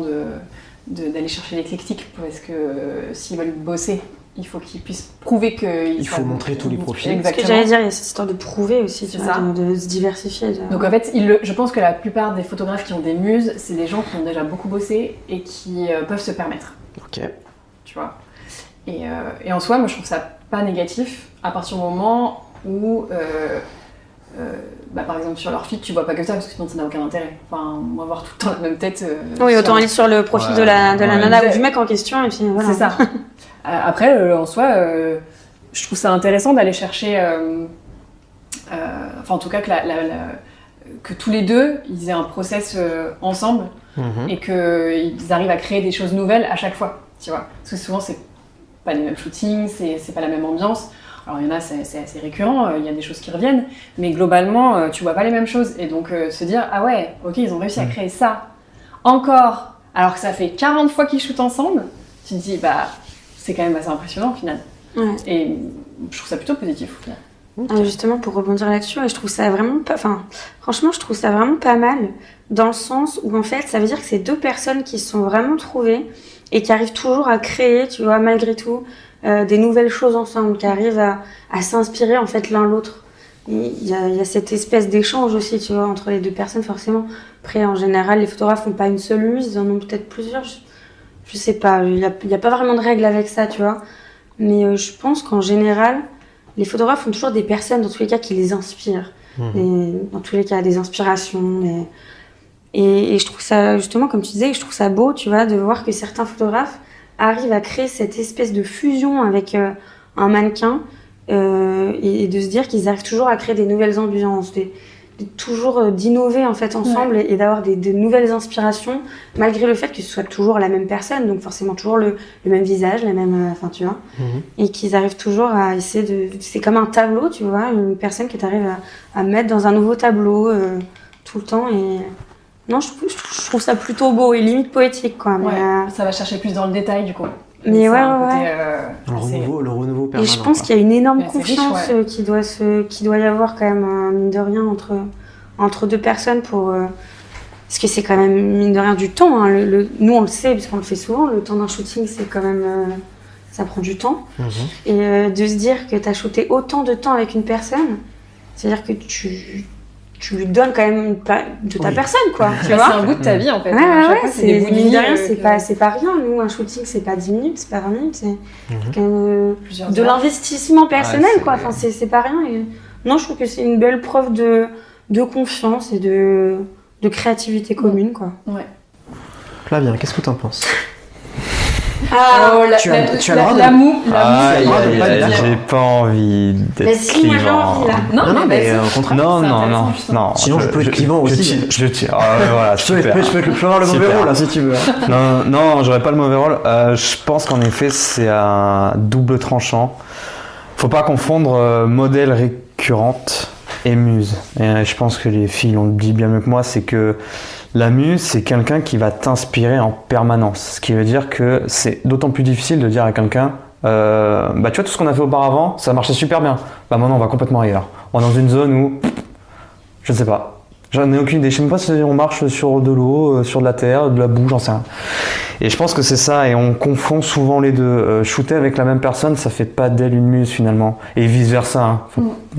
d'aller chercher l'éclectique, parce que s'ils veulent bosser, il faut qu'ils puissent prouver qu'ils... Il faut montrer tous les profils. Exactement. Ce que j'allais dire, il y a cette histoire de prouver aussi, tu C'est vois, ça. de se diversifier. Donc en fait, je pense que la plupart des photographes qui ont des muses, c'est des gens qui ont déjà beaucoup bossé et qui peuvent se permettre. Ok. Tu vois. Et en soi, moi je trouve ça pas négatif à partir du moment où, par exemple sur leur feed, tu vois pas que ça parce que sinon ça n'a aucun intérêt. Enfin, moi voir tout le temps la même tête. Oui, autant aller sur le profil de la nana ou du exact. mec en question et puis voilà. C'est ça. Après, en soi, je trouve ça intéressant d'aller chercher, enfin en tout cas que tous les deux, ils aient un process ensemble et qu'ils arrivent à créer des choses nouvelles à chaque fois, tu vois. Parce que souvent, c'est pas les mêmes shootings, c'est pas la même ambiance. Alors il y en a, c'est assez récurrent, il y a des choses qui reviennent, mais globalement, tu vois pas les mêmes choses. Et donc se dire, ah ouais, ok, ils ont réussi à créer ça encore, alors que ça fait 40 fois qu'ils shootent ensemble, tu te dis, bah, c'est quand même assez impressionnant au final. Ouais. Et je trouve ça plutôt positif au final. Justement, pour rebondir là-dessus, je trouve ça vraiment pas... Enfin, franchement, je trouve ça vraiment pas mal, dans le sens où, en fait, ça veut dire que c'est deux personnes qui se sont vraiment trouvées et qui arrivent toujours à créer, tu vois, malgré tout, des nouvelles choses ensemble, qui arrivent à s'inspirer, en fait, l'un l'autre. Il y a cette espèce d'échange aussi, tu vois, entre les deux personnes, forcément. Après, en général, les photographes font pas une seule muse, ils en ont peut-être plusieurs, je sais pas, il y a pas vraiment de règles avec ça, tu vois. Mais je pense qu'en général... Les photographes ont toujours des personnes, dans tous les cas, qui les inspirent. Dans tous les cas, des inspirations. Et je trouve ça, justement, comme tu disais, je trouve ça beau, tu vois, de voir que certains photographes arrivent à créer cette espèce de fusion avec un mannequin et de se dire qu'ils arrivent toujours à créer des nouvelles ambiances, toujours d'innover en fait ensemble et d'avoir des nouvelles inspirations malgré le fait que ce soit toujours la même personne, donc forcément toujours le même visage, la même, enfin tu vois, et qu'ils arrivent toujours à essayer de... C'est comme un tableau, tu vois, une personne qui t'arrive à mettre dans un nouveau tableau tout le temps et... Non, je trouve ça plutôt beau et limite poétique quoi. Mais, ça va chercher plus dans le détail du coup. Mais ouais. Le renouveau permanent. Et je pense qu'il y a une énorme confiance riche, qui doit y avoir quand même, mine de rien, entre deux personnes pour... Parce que c'est quand même, mine de rien, du temps. Hein. Nous, on le sait, puisqu'on le fait souvent, le temps d'un shooting, c'est quand même ça prend du temps. Et de se dire que tu as shooté autant de temps avec une personne, c'est-à-dire que tu lui donnes quand même de ta personne, quoi. Tu vois, c'est un bout de ta vie, en fait. C'est des bouts de vie, c'est pas rien. Nous, un shooting, c'est pas 10 minutes, c'est pas 20 minutes, c'est quand même de l'investissement personnel, quoi. Enfin, c'est pas rien. Et non, je trouve que c'est une belle preuve de confiance et de créativité commune, quoi. Ouais. Flavien, qu'est-ce que t'en penses? Ah, tu as le droit de- la moue. J'ai pas envie Mais d'être si, moi j'ai envie, là. Non, mais au contraire. Non. Sinon, je peux être clivant aussi. Je tire. Voilà, Je peux avoir le mauvais Super. rôle, là, si tu veux. Non, j'aurais pas le mauvais rôle. Je pense qu'en effet, c'est un double tranchant. Faut pas confondre modèle récurrente et muse. Et je pense que les filles l'ont dit bien mieux que moi, c'est que la muse, c'est quelqu'un qui va t'inspirer en permanence. Ce qui veut dire que c'est d'autant plus difficile de dire à quelqu'un tu vois, tout ce qu'on a fait auparavant, ça marchait super bien. Bah maintenant, on va complètement ailleurs. On est dans une zone où, je ne sais pas. J'en ai aucune idée. Je sais même pas si on marche sur de l'eau, sur de la terre, de la boue, j'en sais rien. Et je pense que c'est ça, et on confond souvent les deux. Shooter avec la même personne, ça fait pas d'elle une muse finalement. Et vice versa.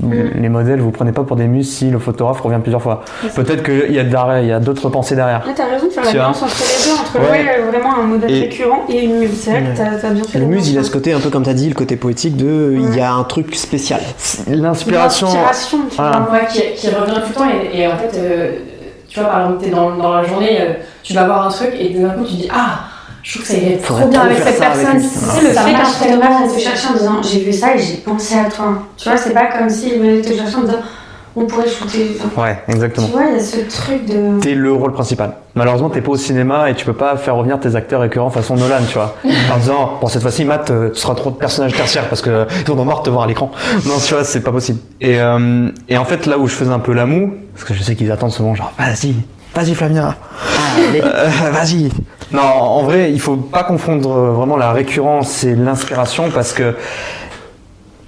Les modèles, vous prenez pas pour des muses si le photographe revient plusieurs fois. Peut-être qu'il y a d'autres pensées derrière. Là, t'as raison de faire la différence entre les deux, entre vraiment un modèle récurrent et une muse. C'est vrai que t'as bien fait. Le muse, il a ce côté, un peu comme t'as dit, le côté poétique il y a un truc spécial. L'inspiration. Tu vois. Ouais, qui revient tout le temps et en fait, tu vois, par exemple, t'es dans la journée, tu vas voir un truc et d'un coup tu dis je trouve que ça irait trop bien avec cette personne. C'est le fait qu'un photographe vienne te chercher en disant j'ai vu ça et j'ai pensé à toi. Tu vois, c'est pas comme s'il venait te chercher en disant on pourrait shooter. Ouais, exactement. Tu vois, il y a ce truc de. T'es le rôle principal. Malheureusement, t'es pas au cinéma et tu peux pas faire revenir tes acteurs récurrents façon Nolan, tu vois. En disant, bon, cette fois-ci, Matt, tu seras trop de personnages tertiaires parce que ils ont marre de te voir à l'écran. Non, tu vois, c'est pas possible. Et en fait, là où je faisais un peu la moue, parce que je sais qu'ils attendent souvent, genre, vas-y Flavien, vas-y. Non, en vrai, il faut pas confondre vraiment la récurrence et l'inspiration parce que,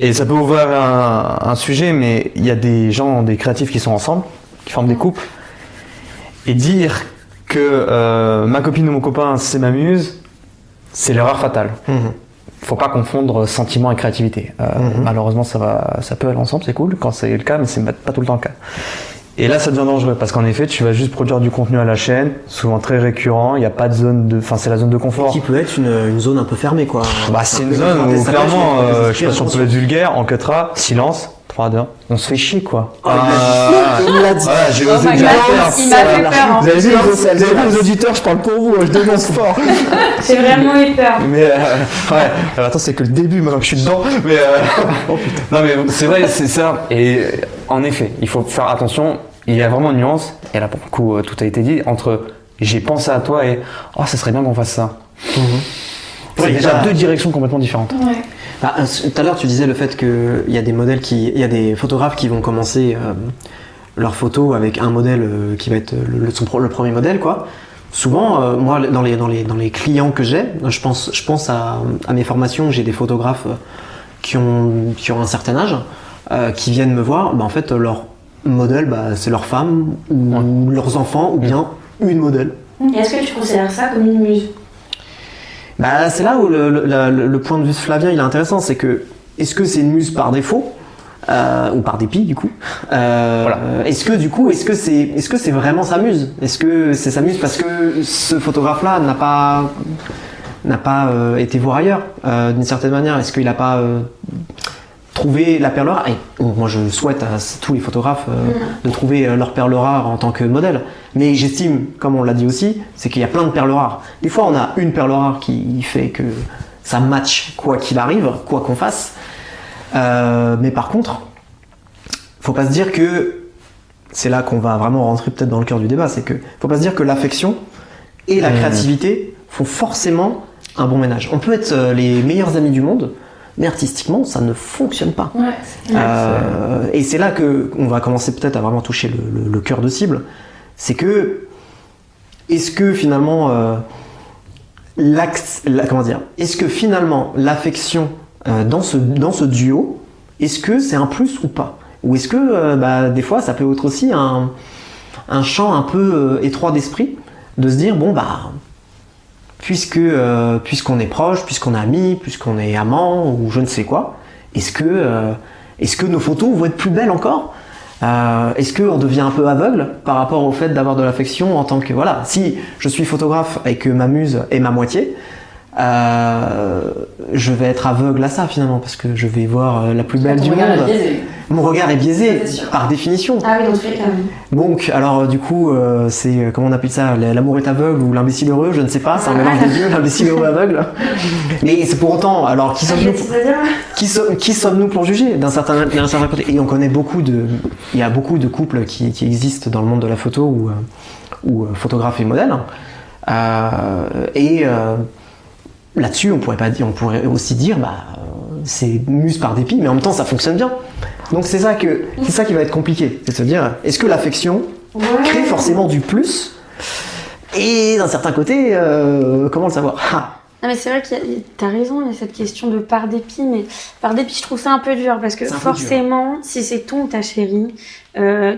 et ça peut ouvrir un sujet, mais il y a des gens, des créatifs qui sont ensemble, qui forment des couples, et dire que ma copine ou mon copain c'est ma muse, c'est l'erreur fatale. Faut pas confondre sentiment et créativité. Malheureusement, ça peut aller ensemble, c'est cool quand c'est le cas, mais c'est pas tout le temps le cas. Et là, ça devient dangereux parce qu'en effet, tu vas juste produire du contenu à la chaîne, souvent très récurrent. Il n'y a pas de zone c'est la zone de confort. Qui peut être une zone un peu fermée, quoi. Bah, c'est une zone où clairement, je sais pas si on peut être vulgaire, on cuttera, silence. 3, 2, 1. On se fait chier, quoi. Il l'a dit. Voilà, j'ai osé Il m'a fait peur. Vous avez vu les auditeurs, je parle pour vous, je dénonce fort. J'ai vraiment eu peur. Mais attends, c'est que le début maintenant que je suis dedans. Mais non, mais c'est vrai, c'est ça. Et en effet, il faut faire attention. Il y a vraiment une nuance. Et là, pour le coup, tout a été dit entre j'ai pensé à toi et ça serait bien qu'on fasse ça. C'est déjà deux directions complètement différentes. Ouais. Tout à l'heure, tu disais le fait qu'il y a des photographes qui vont commencer leurs photos avec un modèle qui va être le premier modèle, quoi. Souvent, moi, dans les clients que j'ai, je pense à mes formations, j'ai des photographes qui ont un certain âge, qui viennent me voir. En fait, leur modèle, c'est leur femme ou leurs enfants ou bien une modèle. Et est-ce que tu considères ça comme une muse? C'est là où le point de vue de Flavien il est intéressant, c'est que est-ce que c'est une muse par défaut ou par dépit du coup Est-ce que c'est vraiment sa muse? Est-ce que c'est sa muse parce que ce photographe-là n'a pas été voir ailleurs d'une certaine manière? Est-ce qu'il n'a pas trouvé la perle rare? Et moi je souhaite à tous les photographes de trouver leur perle rare en tant que modèle, mais j'estime, comme on l'a dit aussi, c'est qu'il y a plein de perles rares. Des fois on a une perle rare qui fait que ça match quoi qu'il arrive, quoi qu'on fasse, mais par contre faut pas se dire que, c'est là qu'on va vraiment rentrer peut-être dans le cœur du débat, c'est que faut pas se dire que l'affection et la créativité font forcément un bon ménage. On peut être les meilleurs amis du monde, mais artistiquement, ça ne fonctionne pas. Ouais, et c'est là qu'on va commencer peut-être à vraiment toucher le cœur de cible. C'est que, est-ce que finalement, est-ce que finalement l'affection dans ce duo, est-ce que c'est un plus ou pas? Ou est-ce que des fois ça peut être aussi un champ un peu étroit d'esprit, de se dire puisqu'on est proche, puisqu'on est amis, puisqu'on est amant ou je ne sais quoi, est-ce que nos photos vont être plus belles encore ? Est-ce qu'on devient un peu aveugle par rapport au fait d'avoir de l'affection en tant que... Voilà, si je suis photographe et que ma muse est ma moitié, je vais être aveugle à ça finalement, parce que je vais voir la plus belle du monde. Mon regard est biaisé par définition. Ah oui, dans tous les cas. Donc, alors du coup, c'est, comment on appelle ça, l'amour est aveugle ou l'imbécile heureux, je ne sais pas, c'est un mélange des deux, l'imbécile heureux aveugle. Mais c'est pour autant, alors qui sommes-nous pour juger d'un certain côté? Et on connaît il y a beaucoup de couples qui existent dans le monde de la photo ou photographes et modèles. Là-dessus, on pourrait aussi dire, c'est muse par dépit, mais en même temps, ça fonctionne bien. Donc c'est ça qui va être compliqué, c'est de se dire, est-ce que l'affection crée forcément du plus? Et d'un certain côté, comment le savoir? Non mais c'est vrai que t'as raison, il y a cette question de par dépit, mais par dépit je trouve ça un peu dur, parce que forcément, si c'est ton ou ta chérie,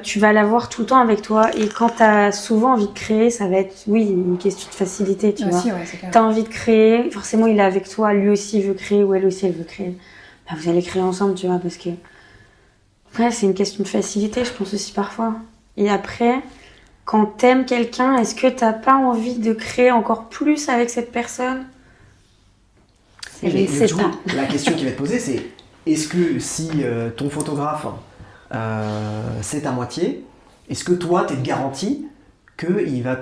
tu vas l'avoir tout le temps avec toi, et quand t'as souvent envie de créer, ça va être, oui, une question de facilité, tu vois. Ouais, t'as envie de créer, forcément il est avec toi, lui aussi veut créer, ou elle aussi elle veut créer. Vous allez créer ensemble, tu vois, parce que... Ouais, c'est une question de facilité, je pense aussi parfois. Et après, quand t'aimes quelqu'un, est-ce que t'as pas envie de créer encore plus avec cette personne? La question qui va être posée, c'est est-ce que si ton photographe c'est ta moitié, est-ce que toi t'es garanti qu'il va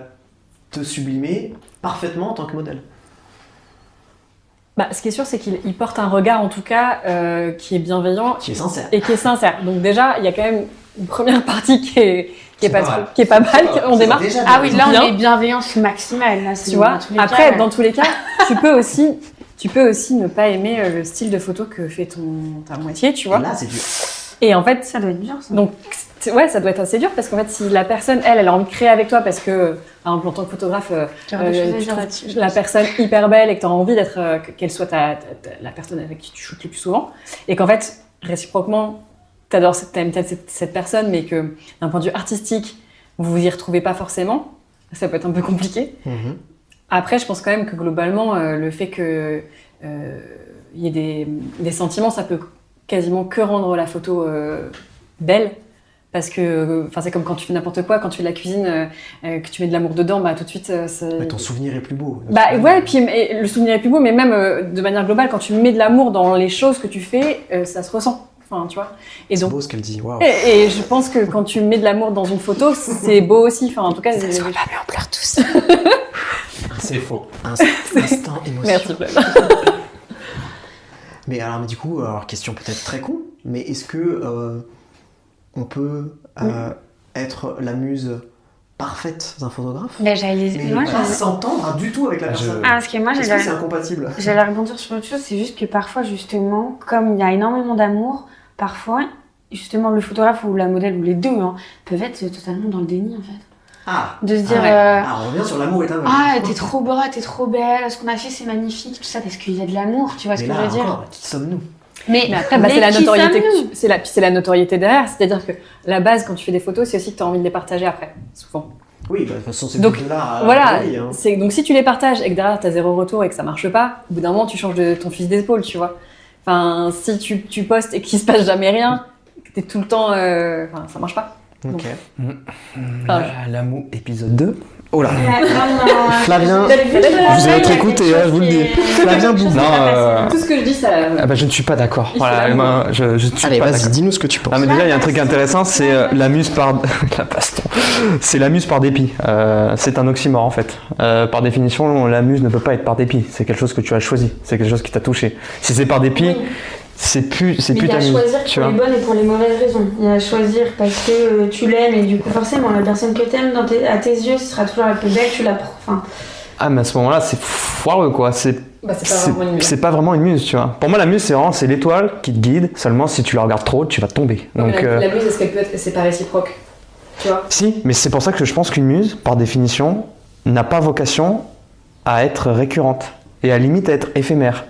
te sublimer parfaitement en tant que modèle? Ce qui est sûr, c'est qu'il porte un regard, en tout cas, qui est bienveillant. Qui est sincère. Et qui est sincère. Donc déjà, il y a quand même une première partie qui est pas mal. On démarre. Ah oui, là, on est bienveillance maximale. Là, tu vois. Après, dans tous les cas, tu peux aussi ne pas aimer le style de photo que fait ta moitié, tu vois. Et là, c'est dur. Et en fait, ça doit être dur, ça. Donc, ouais, ça doit être assez dur parce qu'en fait, si la personne, elle a envie de créer avec toi parce que, par exemple, en tant que photographe, tu trouves la personne hyper belle et que tu as envie qu'elle soit la personne avec qui tu shootes le plus souvent, et qu'en fait, réciproquement, t'aimes cette personne, mais que d'un point de vue artistique, vous vous y retrouvez pas forcément, ça peut être un peu compliqué. Mm-hmm. Après, je pense quand même que globalement, le fait que y ait des sentiments, ça peut quasiment que rendre la photo belle, parce que c'est comme quand tu fais n'importe quoi, quand tu fais de la cuisine, que tu mets de l'amour dedans, tout de suite ton souvenir est plus beau. Ouais, puis le souvenir est plus beau, mais même de manière globale, quand tu mets de l'amour dans les choses que tu fais, ça se ressent. Enfin, tu vois. Et donc, c'est beau ce qu'elle dit. Waouh. Et je pense que quand tu mets de l'amour dans une photo, c'est beau aussi. Enfin, en tout cas, ça se voit pas, mais on pleure tous. C'est faux. Instant émotion. Merci. Mais du coup, question peut-être très con, mais est-ce que on peut être la muse parfaite d'un photographe, mais pas s'entendre du tout avec la personne? Parce que moi, est-ce que c'est incompatible? J'allais rebondir sur autre chose, c'est juste que parfois, justement, comme il y a énormément d'amour, parfois, justement, le photographe ou la modèle, ou les deux, peuvent être totalement dans le déni, en fait. De se dire... on revient sur l'amour est aveugle. T'es trop beau, t'es trop belle, ce qu'on a fait, c'est magnifique, tout ça, parce qu'il y a de l'amour, tu vois ce que je veux dire? Qui sommes-nous? Mais après, c'est la notoriété. C'est la notoriété derrière. C'est-à-dire que la base, quand tu fais des photos, c'est aussi que tu as envie de les partager après, souvent. Oui, de toute façon, c'est donc là. Voilà. Donc si tu les partages et que derrière tu as zéro retour et que ça marche pas, au bout d'un moment, tu changes de ton fusil d'épaule, tu vois. Enfin, si tu postes et qu'il se passe jamais rien, que t'es tout le temps, ça marche pas. Ok. L'amour, épisode 2. Oh là. Flavien, vous avez votre écoute et je vous le dis. Flavien Boubou. Tout ce que je dis, ça. Je ne suis pas d'accord. Voilà, je ne suis Allez, pas vas-y, d'accord. dis-nous ce que tu penses. Mais déjà, il y a un truc intéressant, c'est la muse par la baston. C'est la muse par dépit. C'est un oxymore en fait. Par définition, la muse ne peut pas être par dépit. C'est quelque chose que tu as choisi. C'est quelque chose qui t'a touché. Si c'est par dépit. C'est plus ta muse. Il y a à choisir pour les bonnes et pour les mauvaises raisons. Il y a à choisir parce que tu l'aimes et du coup forcément la personne que t'aimes à tes yeux ce sera toujours la plus belle, tu la mais à ce moment-là c'est foireux quoi. C'est pas vraiment une muse, tu vois. Pour moi la muse c'est l'étoile qui te guide. Seulement si tu la regardes trop tu vas tomber. Donc, la muse est-ce qu'elle peut être, c'est pas réciproque, tu vois. Si, mais c'est pour ça que je pense qu'une muse par définition n'a pas vocation à être récurrente et à limite à être éphémère.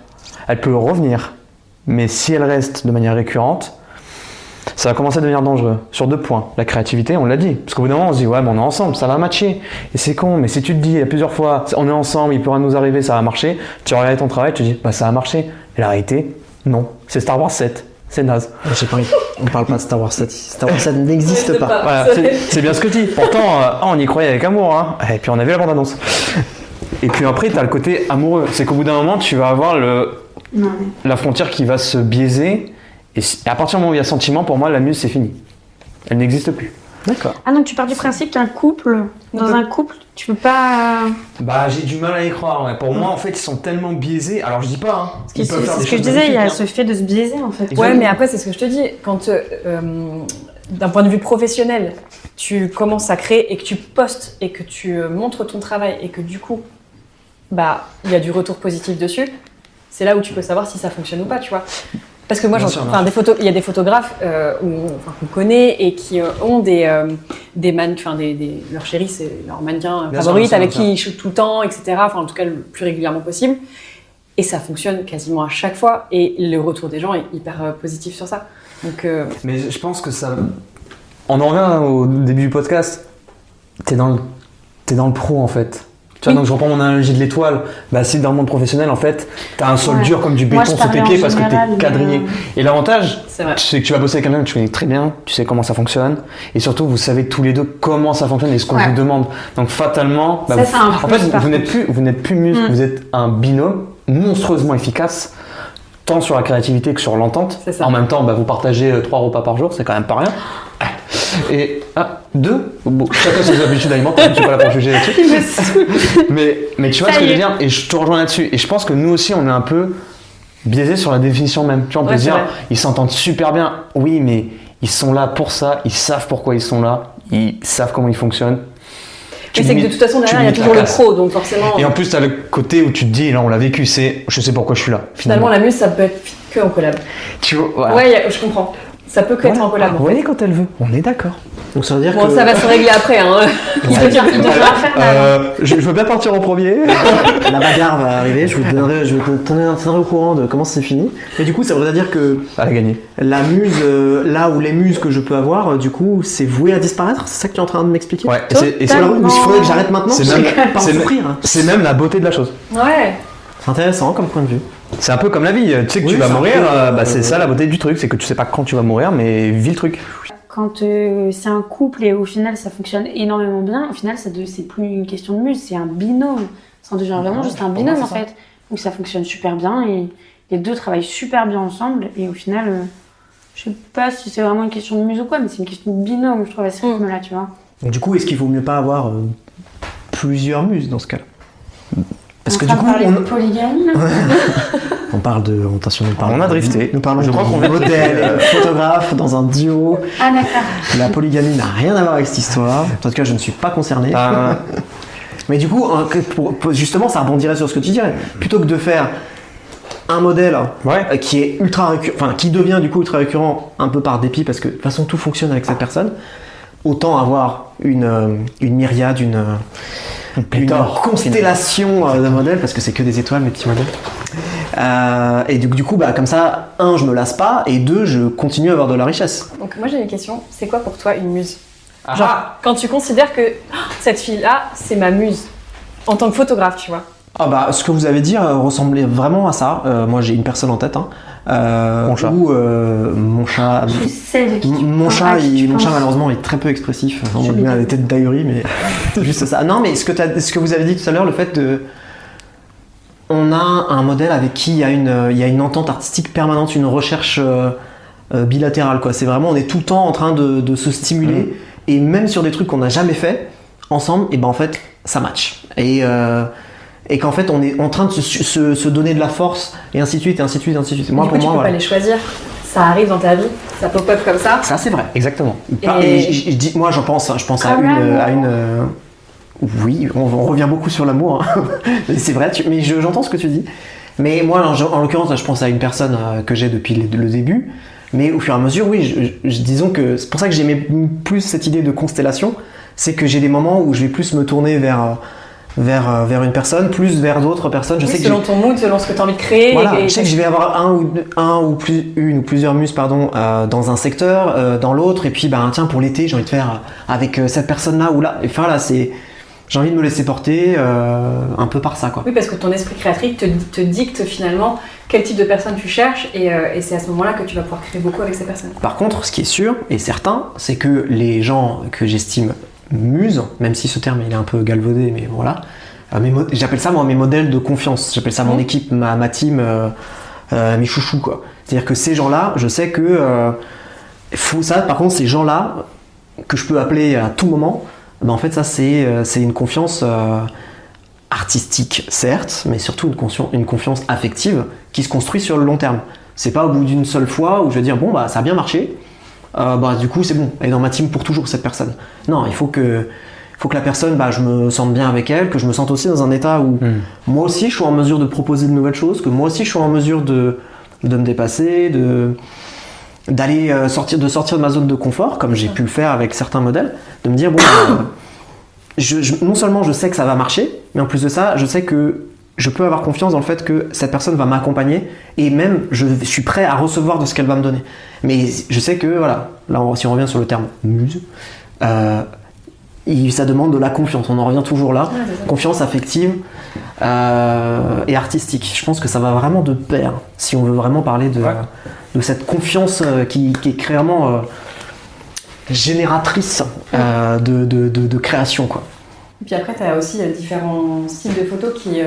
Elle peut revenir. Mais si elle reste de manière récurrente, ça va commencer à devenir dangereux sur 2 points. La créativité, on l'a dit. Parce qu'au bout d'un moment, on se dit, ouais, mais on est ensemble, ça va matcher. Et c'est con, mais si tu te dis plusieurs fois, on est ensemble, il peut rien nous arriver, ça va marcher, tu regardes ton travail, tu te dis, bah ça a marché. Et la réalité, non. C'est Star Wars 7. C'est naze. J'ai pas envie. On parle pas de Star Wars 7. Star Wars 7 n'existe pas. Voilà, c'est bien ce que tu dis. Pourtant, on y croyait avec amour. Hein. Et puis on a vu la bande-annonce. Et puis après, tu as le côté amoureux. C'est qu'au bout d'un moment, tu vas avoir la frontière qui va se biaiser. Et à partir du moment où il y a sentiment, pour moi, la muse, c'est fini. Elle n'existe plus. D'accord. Ah donc tu pars du principe qu'un couple, dans un couple, tu peux pas... Bah j'ai du mal à y croire. Ouais. Pour moi, en fait, ils sont tellement biaisés. Alors je dis pas. Hein, C'est ce que je disais, il y a ce fait de se biaiser en fait. Ouais, mais après, c'est ce que je te dis. Quand, d'un point de vue professionnel, tu commences à créer et que tu postes et que tu montres ton travail et que du coup, bah, il y a du retour positif dessus, c'est là où tu peux savoir si ça fonctionne ou pas, tu vois. Parce que moi, il y a des photographes qu'on connaît et qui ont leur chéri, c'est leur mannequin favorite avec qui ils shootent tout le temps, etc. Enfin, en tout cas, le plus régulièrement possible. Et ça fonctionne quasiment à chaque fois. Et le retour des gens est hyper positif sur ça. Donc, Mais je pense que ça... On en revient au début du podcast. T'es dans le pro, en fait. Tu vois, donc je reprends mon analogie de l'étoile. Bah, si dans le monde professionnel, en fait, t'as un sol dur comme du béton sous tes pieds parce que t'es quadrillé. Et l'avantage, c'est que tu vas bosser avec quelqu'un que tu connais très bien, tu sais comment ça fonctionne, et surtout, vous savez tous les deux comment ça fonctionne et ce qu'on vous demande. Donc, fatalement, bah, vous n'êtes plus muse, vous êtes un binôme monstrueusement efficace, tant sur la créativité que sur l'entente. En même temps, bah, vous partagez 3 repas par jour, c'est quand même pas rien. Et 2, bon, chacun ses habitudes alimentaires, je suis pas là pour juger là-dessus. mais tu vois ce que je veux dire, et je te rejoins là-dessus. Et je pense que nous aussi, on est un peu biaisé sur la définition même. Tu vois, on peut se dire, ils s'entendent super bien. Oui, mais ils sont là pour ça, ils savent pourquoi ils sont là, ils savent comment ils fonctionnent. Mais c'est que de toute façon, derrière, il y a toujours le pro, donc forcément. Et en plus, tu as le côté où tu te dis, là, on l'a vécu, c'est je sais pourquoi je suis là. Finalement, la muse, ça peut être que en collab. Tu vois, voilà. Ouais, je comprends. Ça peut que être en collab. Vous voyez quand elle veut, on est d'accord. Donc ça veut dire que... ça va se régler après. Hein. Il devient infernal. Je veux bien partir en premier. La bagarre va arriver, je vous tiendrai au courant de comment c'est fini. Mais du coup, ça voudrait dire que elle a gagné. La muse, là où les muses que je peux avoir, du coup, c'est voué à disparaître. C'est ça que tu es en train de m'expliquer. Ouais. Il faudrait que j'arrête maintenant. C'est même la beauté de la chose. Ouais. C'est intéressant comme point de vue. C'est un peu comme la vie, tu sais que tu vas mourir, c'est ça la beauté du truc, c'est que tu sais pas quand tu vas mourir, mais vis le truc. Quand c'est un couple et au final ça fonctionne énormément bien, au final c'est plus une question de muse, c'est un binôme. Ça devient vraiment juste un binôme en fait. Donc ça fonctionne super bien et les deux travaillent super bien ensemble et au final, je sais pas si c'est vraiment une question de muse ou quoi, mais c'est une question de binôme, je trouve à ce rythme-là, tu vois. Donc du coup, est-ce qu'il vaut mieux pas avoir plusieurs muses dans ce cas-là? Parce que du coup, on polygamie. On parle de orientation. On a drifté. Nous parlons de modèle, photographe dans un duo. Ah d'accord. La polygamie n'a rien à voir avec cette histoire. En tout cas, je ne suis pas concerné. Mais du coup, justement, ça rebondirait sur ce que tu dirais. Plutôt que de faire un modèle qui est ultra récurrent, qui devient du coup ultra récurrent un peu par dépit, parce que de toute façon tout fonctionne avec cette personne. Autant avoir une myriade, une constellation de modèles, parce que c'est que des étoiles, mes petits modèles. Et du coup, comme ça, 1, je me lasse pas, et 2, je continue à avoir de la richesse. Donc moi j'ai une question, c'est quoi pour toi une muse? Genre, quand tu considères que cette fille-là, c'est ma muse, en tant que photographe, tu vois. Ce que vous avez dit ressemblait vraiment à ça. Moi j'ai une personne en tête. Mon chat. Mon chat. Je sais de qui mon chat malheureusement est très peu expressif. On voit bien la tête d'ahurie, mais juste ça. Non, mais ce que vous avez dit tout à l'heure, le fait de, on a un modèle avec qui il y a une entente artistique permanente, une recherche bilatérale, quoi. C'est vraiment, on est tout le temps en train de se stimuler, et même sur des trucs qu'on n'a jamais fait ensemble, et en fait ça match. Et qu'en fait on est en train de se donner de la force, et ainsi de suite, et ainsi de suite, et ainsi de suite. Moi, pour moi, tu peux pas les choisir. Ça arrive dans ta vie, ça pop-up comme ça. Ça c'est vrai. Exactement. Et moi je pense à une. Oui, on revient beaucoup sur l'amour. Hein. C'est vrai, mais j'entends ce que tu dis. Mais moi, en l'occurrence, je pense à une personne que j'ai depuis le début. Mais au fur et à mesure, oui, disons que c'est pour ça que j'aimais plus cette idée de constellation. C'est que j'ai des moments où je vais plus me tourner vers vers une personne, plus vers d'autres personnes. Je sais que selon ton mood, selon ce que tu as envie de créer. voilà, je sais que je vais avoir une ou plusieurs muses dans un secteur, dans l'autre, et puis tiens, pour l'été, j'ai envie de faire avec cette personne-là ou là. Et enfin là, j'ai envie de me laisser porter un peu par ça, quoi. Oui, parce que ton esprit créatif te dicte finalement quel type de personne tu cherches, et c'est à ce moment-là que tu vas pouvoir créer beaucoup avec ces personnes. Par contre, ce qui est sûr et certain, c'est que les gens que j'estime muses, même si ce terme il est un peu galvaudé, mais voilà, j'appelle ça moi mes modèles de confiance, j'appelle ça mon équipe, ma team, mes chouchous, quoi. C'est-à-dire que ces gens-là, je sais que par contre, ces gens-là que je peux appeler à tout moment, en fait ça c'est une confiance artistique certes, mais surtout une confiance affective qui se construit sur le long terme. C'est pas au bout d'une seule fois où je vais dire bon ça a bien marché, du coup c'est bon, elle est dans ma team pour toujours cette personne. Non, il faut que la personne, je me sente bien avec elle, que je me sente aussi dans un état où moi aussi je suis en mesure de proposer de nouvelles choses, que moi aussi je suis en mesure de me dépasser, d'aller sortir de ma zone de confort, comme j'ai pu le faire avec certains modèles, de me dire non seulement je sais que ça va marcher, mais en plus de ça, je sais que je peux avoir confiance dans le fait que cette personne va m'accompagner et même je suis prêt à recevoir de ce qu'elle va me donner. Mais je sais que, voilà, là si on revient sur le terme muse, ça demande de la confiance, on en revient toujours là, confiance affective et artistique. Je pense que ça va vraiment de pair, si on veut vraiment parler de cette confiance qui est clairement génératrice de création, quoi. Et puis après, tu as aussi différents styles de photos qui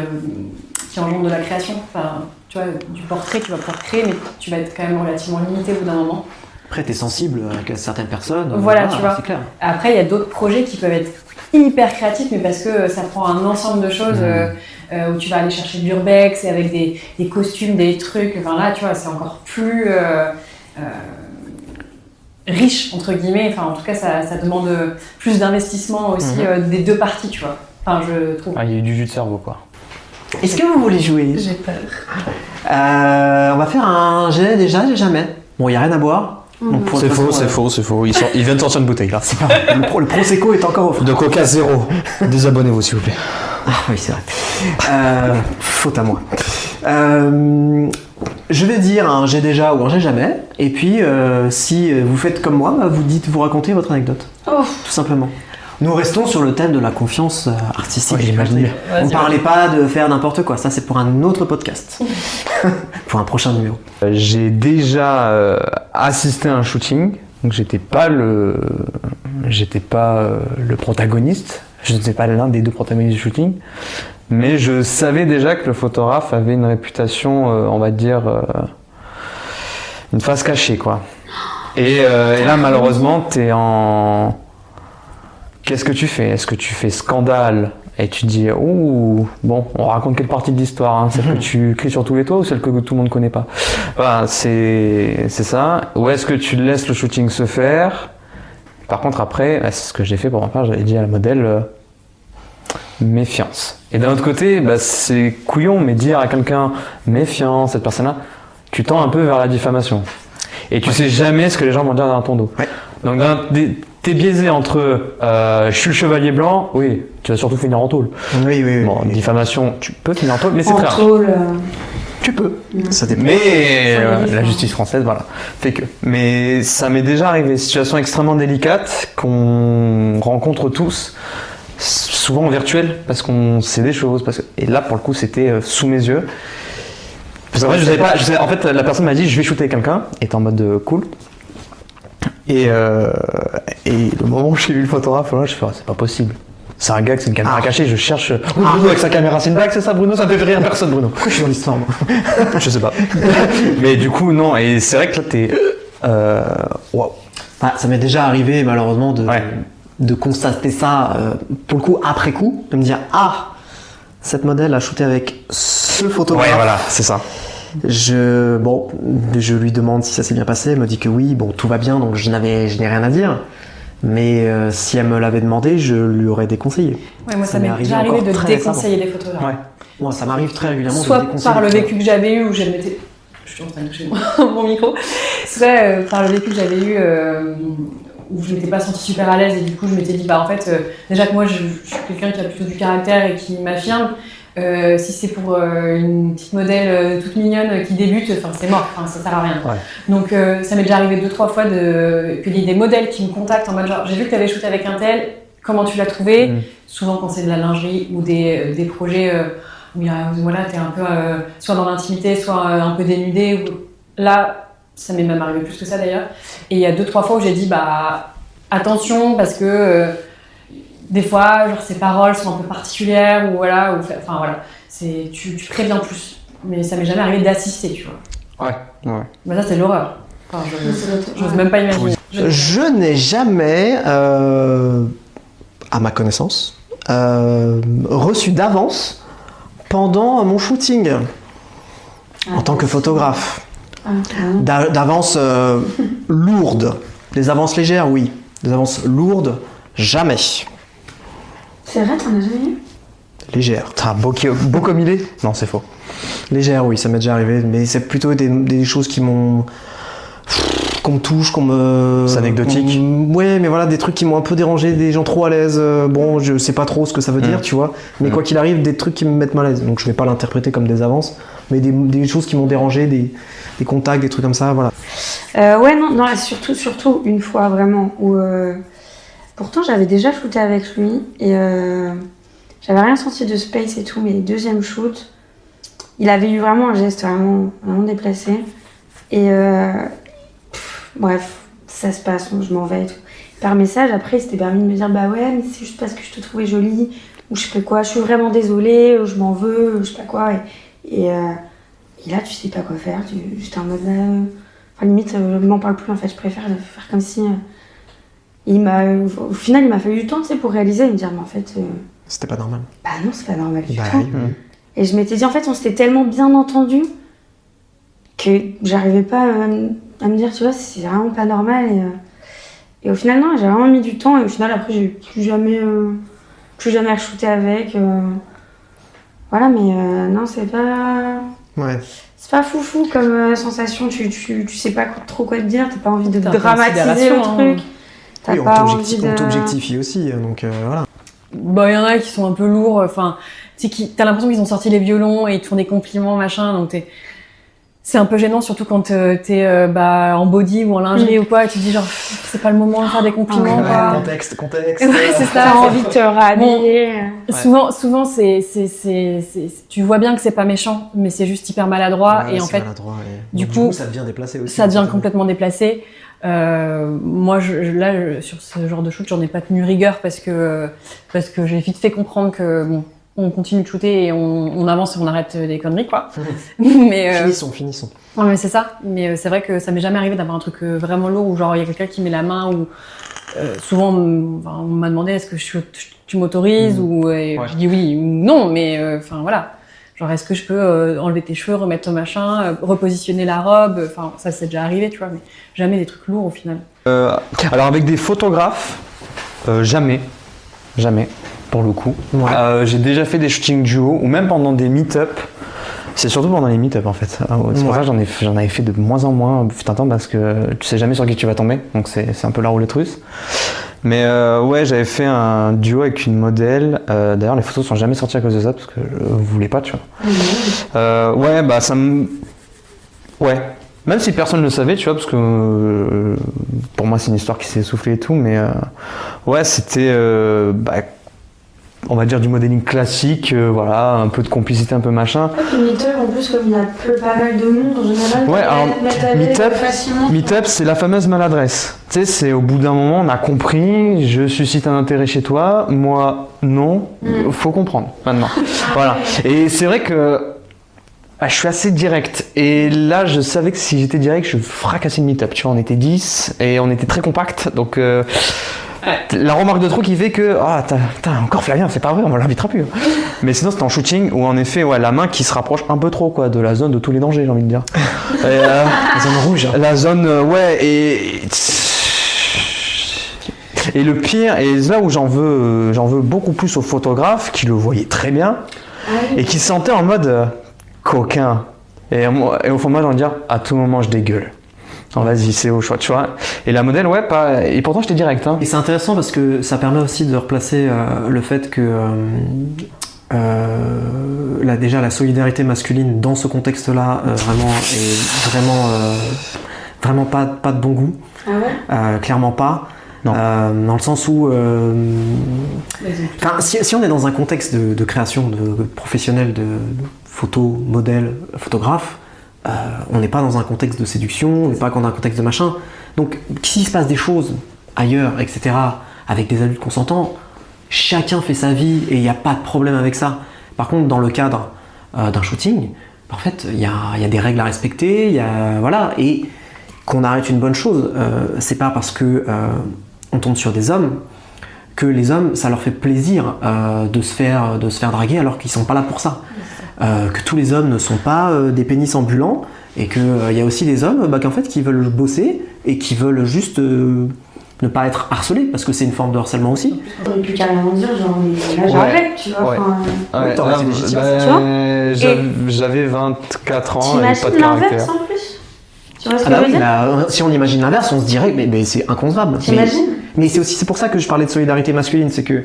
engendrent de la création. Enfin, tu vois, du portrait, tu vas pouvoir créer, mais tu vas être quand même relativement limité au bout d'un moment. Après, tu es sensible à certaines personnes. Voilà, tu vois. C'est clair. Après, il y a d'autres projets qui peuvent être hyper créatifs, mais parce que ça prend un ensemble de choses où tu vas aller chercher de l'urbex et avec des costumes, des trucs. Enfin là, tu vois, c'est encore plus riche, entre guillemets. Enfin, en tout cas, ça demande plus d'investissement aussi des deux parties, tu vois. Enfin, je trouve. Il y a eu du jus de cerveau, quoi. Est-ce que vous voulez jouer? J'ai peur. On va faire un j'ai déjà, j'ai jamais. Bon, il n'y a rien à boire. Donc, C'est faux. Il vient de sortir une bouteille, là. C'est pas vrai. Le Prosecco est encore offert. De Coca 0. Désabonnez-vous, s'il vous plaît. Ah oui, c'est vrai. Faute à moi. Je vais dire un j'ai déjà ou un j'ai jamais. Et puis, si vous faites comme moi, vous racontez votre anecdote. Tout simplement. Nous restons sur le thème de la confiance artistique. Ouais, j'imagine bien. On ne parlait pas de faire n'importe quoi. Ça, c'est pour un autre podcast. Pour un prochain numéro. J'ai déjà assisté à un shooting. Donc j'étais pas le protagoniste. Je n'étais pas l'un des deux protagonistes du shooting. Mais je savais déjà que le photographe avait une réputation, on va dire, une face cachée, quoi. Et là, malheureusement, t'es en... Qu'est-ce que tu fais? Est-ce que tu fais scandale et tu te dis ouh, bon, on raconte quelle partie de l'histoire, hein, celle que tu cries sur tous les toits ou celle que tout le monde connaît pas? Voilà, c'est ça. Ou est-ce que tu laisses le shooting se faire? Par contre, après, c'est ce que j'ai fait pour ma part, j'avais dit à la modèle méfiance. Et d'un autre côté, c'est couillon, mais dire à quelqu'un méfiant, cette personne-là, tu tends un peu vers la diffamation. Et tu sais jamais ce que les gens vont dire dans ton dos. Ouais. Donc t'es biaisé entre je suis le chevalier blanc, oui, tu vas surtout finir en tôle. Oui. Bon, diffamation, tu peux finir en tôle, mais c'est très rare. En tôle. Tu peux. Ça dépend. Mais la justice française, voilà, fait que. Mais ça m'est déjà arrivé, situation extrêmement délicate qu'on rencontre tous, souvent en virtuel, parce qu'on sait des choses. Et là, pour le coup, c'était sous mes yeux. Parce qu'en fait, en fait, la personne m'a dit, je vais shooter quelqu'un, et était en mode cool. Et le moment où j'ai vu le photographe, là, je fais, c'est pas possible. C'est un gag, c'est une caméra cachée, je cherche. Bruno avec sa caméra, c'est une blague, c'est ça, Bruno? Ça fait rire personne, Bruno. Pourquoi je suis dans l'histoire, moi? Je sais pas. Mais du coup, non, et c'est vrai que là, t'es. Waouh. Ça m'est déjà arrivé, malheureusement, de constater ça, pour le coup, après coup, de me dire, cette modèle a shooté avec ce photographe. Ouais, voilà, c'est ça. Je lui demande si ça s'est bien passé, elle me dit que oui, bon, tout va bien, donc je n'ai rien à dire. Mais si elle me l'avait demandé, je lui aurais déconseillé. Ouais, moi, ça m'est déjà arrivé de déconseiller les photographes. Ouais. Moi, ça m'arrive très régulièrement soit de déconseiller. par le vécu que j'avais eu, où je mettais... Je suis en train de toucher mon micro. Soit par le vécu que j'avais eu, où je m'étais pas sentie super à l'aise et du coup je m'étais dit en fait déjà que moi je suis quelqu'un qui a plutôt du caractère et qui m'affirme. Si c'est pour une petite modèle toute mignonne qui débute, c'est mort, ça sert à rien. Ouais. Donc ça m'est déjà arrivé 2-3 fois qu'il y ait des modèles qui me contactent en mode genre j'ai vu que tu avais shooté avec un tel, comment tu l'as trouvé? Souvent quand c'est de la lingerie ou des projets où voilà, t'es un peu soit dans l'intimité, soit un peu dénudé. Là, ça m'est même arrivé plus que ça d'ailleurs. Et il y a 2-3 fois où j'ai dit attention parce que des fois, genre, ces paroles sont un peu particulières ou voilà, tu préviens plus. Mais ça m'est jamais arrivé d'assister, tu vois. Ouais. Mais ça, c'est l'horreur. J'ose même pas imaginer. Je n'ai jamais, à ma connaissance, reçu d'avance pendant mon shooting en tant que photographe. D'avance lourde. Des avances légères, oui. Des avances lourdes, jamais. C'est vrai, t'en as jamais eu? Légère. Beau comme il est? Non, c'est faux. Légère, oui, ça m'est déjà arrivé, mais c'est plutôt des choses qu'on me touche, C'est anecdotique. Ouais, mais voilà, des trucs qui m'ont un peu dérangé, des gens trop à l'aise. Bon, je sais pas trop ce que ça veut dire, tu vois. Mais quoi qu'il arrive, des trucs qui me mettent mal à l'aise. Donc je vais pas l'interpréter comme des avances, mais des choses qui m'ont dérangé, des contacts, des trucs comme ça, voilà. Ouais, non, surtout une fois vraiment où pourtant j'avais déjà shooté avec lui et j'avais rien senti de space et tout, mais deuxième shoot, il avait eu vraiment un geste vraiment déplacé et bref, ça se passe, je m'en vais et tout. Par message, après, il s'était permis de me dire ouais, mais c'est juste parce que je te trouvais jolie ou je sais pas quoi, je suis vraiment désolée, je m'en veux, je sais pas quoi et là tu sais pas quoi faire, j'étais en mode limite, je m'en parle plus en fait, je préfère faire comme si. Au final, il m'a fallu du temps, tu sais, pour réaliser et me dire, mais en fait. C'était pas normal. Bah non, c'est pas normal du tout. Oui. Et je m'étais dit, en fait, on s'était tellement bien entendus que j'arrivais pas à me dire, tu vois, c'est vraiment pas normal. Et au final, non, j'ai vraiment mis du temps et au final, après, j'ai plus jamais re-shooté avec. Voilà, mais non, c'est pas. Ouais. C'est pas foufou comme sensation, tu sais pas trop quoi te dire, t'as pas envie de dramatiser le truc. Oui, on t'objectifie aussi, donc voilà. Il y en a qui sont un peu lourds, t'as l'impression qu'ils ont sorti les violons et ils te font des compliments, machin, donc c'est un peu gênant, surtout quand t'es en body ou en lingerie ou quoi, et tu te dis genre, c'est pas le moment de faire des compliments, quoi. Contexte. Ouais, c'est ça. T'as envie de te rhabiller. Bon, souvent tu vois bien que c'est pas méchant, mais c'est juste hyper maladroit, et en fait, du coup, ça devient déplacé aussi. Ça devient complètement déplacé. Moi, sur ce genre de shoot, j'en ai pas tenu rigueur parce que j'ai vite fait comprendre que bon, on continue de shooter et on avance et on arrête des conneries, quoi. Mais finissons. Ouais, mais c'est ça. Mais c'est vrai que ça m'est jamais arrivé d'avoir un truc vraiment lourd où genre il y a quelqu'un qui met la main ou souvent on m'a demandé est-ce que tu m'autorises ou je dis oui ou non, mais voilà. Genre, est-ce que je peux enlever tes cheveux, remettre ton machin, repositionner la robe? Ça c'est déjà arrivé, tu vois, mais jamais des trucs lourds au final. Alors, avec des photographes, jamais, pour le coup. Ouais. J'ai déjà fait des shootings duo, ou même pendant des meet-up. C'est surtout pendant les meet-up, en fait. C'est pour ça que j'en avais fait de moins en moins, putain de temps, parce que tu sais jamais sur qui tu vas tomber. Donc, c'est un peu la roulette russe. Mais ouais, j'avais fait un duo avec une modèle. D'ailleurs, les photos sont jamais sorties à cause de ça parce que je voulais pas, tu vois. Ouais, ça me. Ouais. Même si personne ne le savait, tu vois, parce que pour moi, c'est une histoire qui s'est essoufflée et tout. Mais ouais, c'était. On va dire du modeling classique, voilà, un peu de complicité, un peu machin. Meetup, en plus, comme il y a pas mal de monde en général, ouais, alors, Meetup, c'est la fameuse maladresse. Tu sais, c'est au bout d'un moment, on a compris, je suscite un intérêt chez toi, moi, non, faut comprendre, maintenant. Voilà. Et c'est vrai que je suis assez direct. Et là, je savais que si j'étais direct, je fracassais le Meetup. Tu vois, on était 10 et on était très compact, donc... La remarque de trop qui fait que t'as encore Flavien, c'est pas vrai, on l'invitera plus. Mais sinon c'était en shooting où en effet la main qui se rapproche un peu trop quoi de la zone de tous les dangers, j'ai envie de dire. La zone rouge. La zone et le pire, et là où j'en veux beaucoup plus aux photographes qui le voyaient très bien et qui se sentaient en mode coquin. Et au fond de moi j'ai envie de dire à tout moment je dégueule. Non, vas-y, c'est au choix, tu vois. Et la modèle, ouais, pas. Et pourtant, j'étais direct. Hein. Et c'est intéressant parce que ça permet aussi de replacer le fait que déjà la solidarité masculine dans ce contexte-là vraiment est vraiment pas de bon goût. Ah ouais. Clairement pas. Non. Dans le sens où, si on est dans un contexte de création de professionnel de photo, modèle, photographe, on n'est pas dans un contexte de séduction, on n'est pas dans un contexte de machin. Donc, s'il se passe des choses ailleurs, etc., avec des adultes consentants, chacun fait sa vie et il n'y a pas de problème avec ça. Par contre, dans le cadre d'un shooting, en fait, il y a des règles à respecter, voilà, et qu'on arrête une bonne chose. C'est pas parce que on tombe sur des hommes que les hommes, ça leur fait plaisir de se faire draguer alors qu'ils sont pas là pour ça. Que tous les hommes ne sont pas des pénis ambulants et qu'il y a aussi des hommes qu'en fait, qui veulent bosser et qui veulent juste ne pas être harcelés parce que c'est une forme de harcèlement aussi. On aurait pu carrément dire genre là j'arrête, tu vois. Ouais. Ouais, t'aurais été légitime, J'avais 24 ans et T'imagines pas de caractère. l'inverse en plus? Tu vois ce que Ah je bah veux oui, dire? si on imagine l'inverse, on se dirait mais c'est inconcevable. T'imagines? Mais c'est pour ça que je parlais de solidarité masculine, c'est que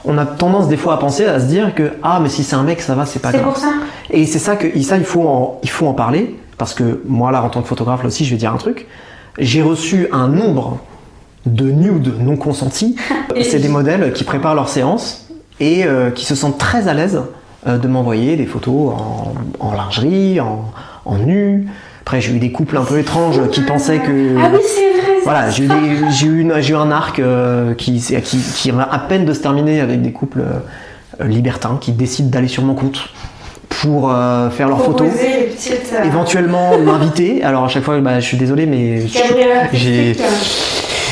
on a tendance des fois à penser, à se dire que mais si c'est un mec ça va, c'est pas grave. C'est pour ça. Et c'est ça il faut en parler parce que moi là en tant que photographe là aussi je vais dire un truc. J'ai reçu un nombre de nudes non consentis. C'est des modèles qui préparent leur séance et qui se sentent très à l'aise de m'envoyer des photos en lingerie, en nu. Après j'ai eu des couples un peu étranges qui pensaient que... Ah oui c'est vrai. Voilà, j'ai eu un arc qui vient à peine de se terminer avec des couples libertins qui décident d'aller sur mon compte pour faire leurs photos. Éventuellement m'inviter. Alors à chaque fois, je suis désolé, mais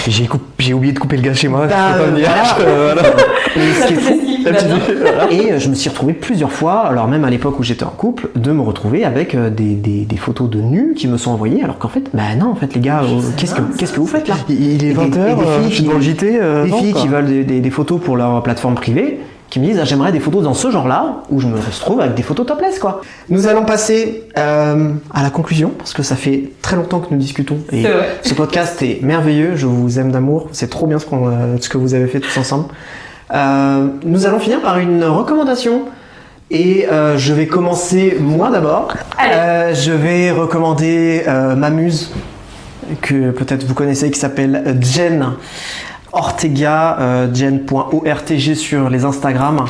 j'ai oublié de couper le gaz chez moi. Je peux pas venir. Voilà. Et ce qui est fou, et je me suis retrouvé plusieurs fois, alors même à l'époque où j'étais en couple, de me retrouver avec des photos de nus qui me sont envoyées, alors qu'en fait, non, en fait les gars, qu'est-ce que vous faites là? Il est 20h, je suis dans le JT. Des filles qui veulent des photos pour leur plateforme privée, qui me disent j'aimerais des photos dans ce genre-là, où je me retrouve avec des photos topless quoi. Nous allons passer à la conclusion, parce que ça fait très longtemps que nous discutons, et ce podcast est merveilleux, je vous aime d'amour, c'est trop bien ce que vous avez fait tous ensemble. Nous allons finir par une recommandation, et je vais commencer moi d'abord. Je vais recommander ma muse, que peut-être vous connaissez, qui s'appelle Jen Ortega, jen.ortg sur les Instagram,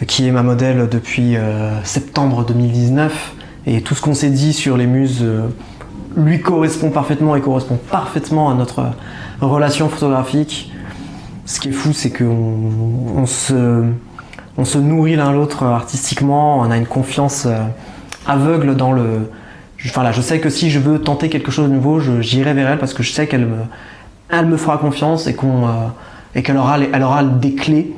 qui est ma modèle depuis septembre 2019. Et tout ce qu'on s'est dit sur les muses lui correspond parfaitement et correspond parfaitement à notre relation photographique. Ce qui est fou, c'est qu'on se nourrit l'un l'autre artistiquement, on a une confiance aveugle dans le... Enfin, je sais que si je veux tenter quelque chose de nouveau, j'irai vers elle parce que je sais qu'elle me fera confiance et qu'elle aura des clés.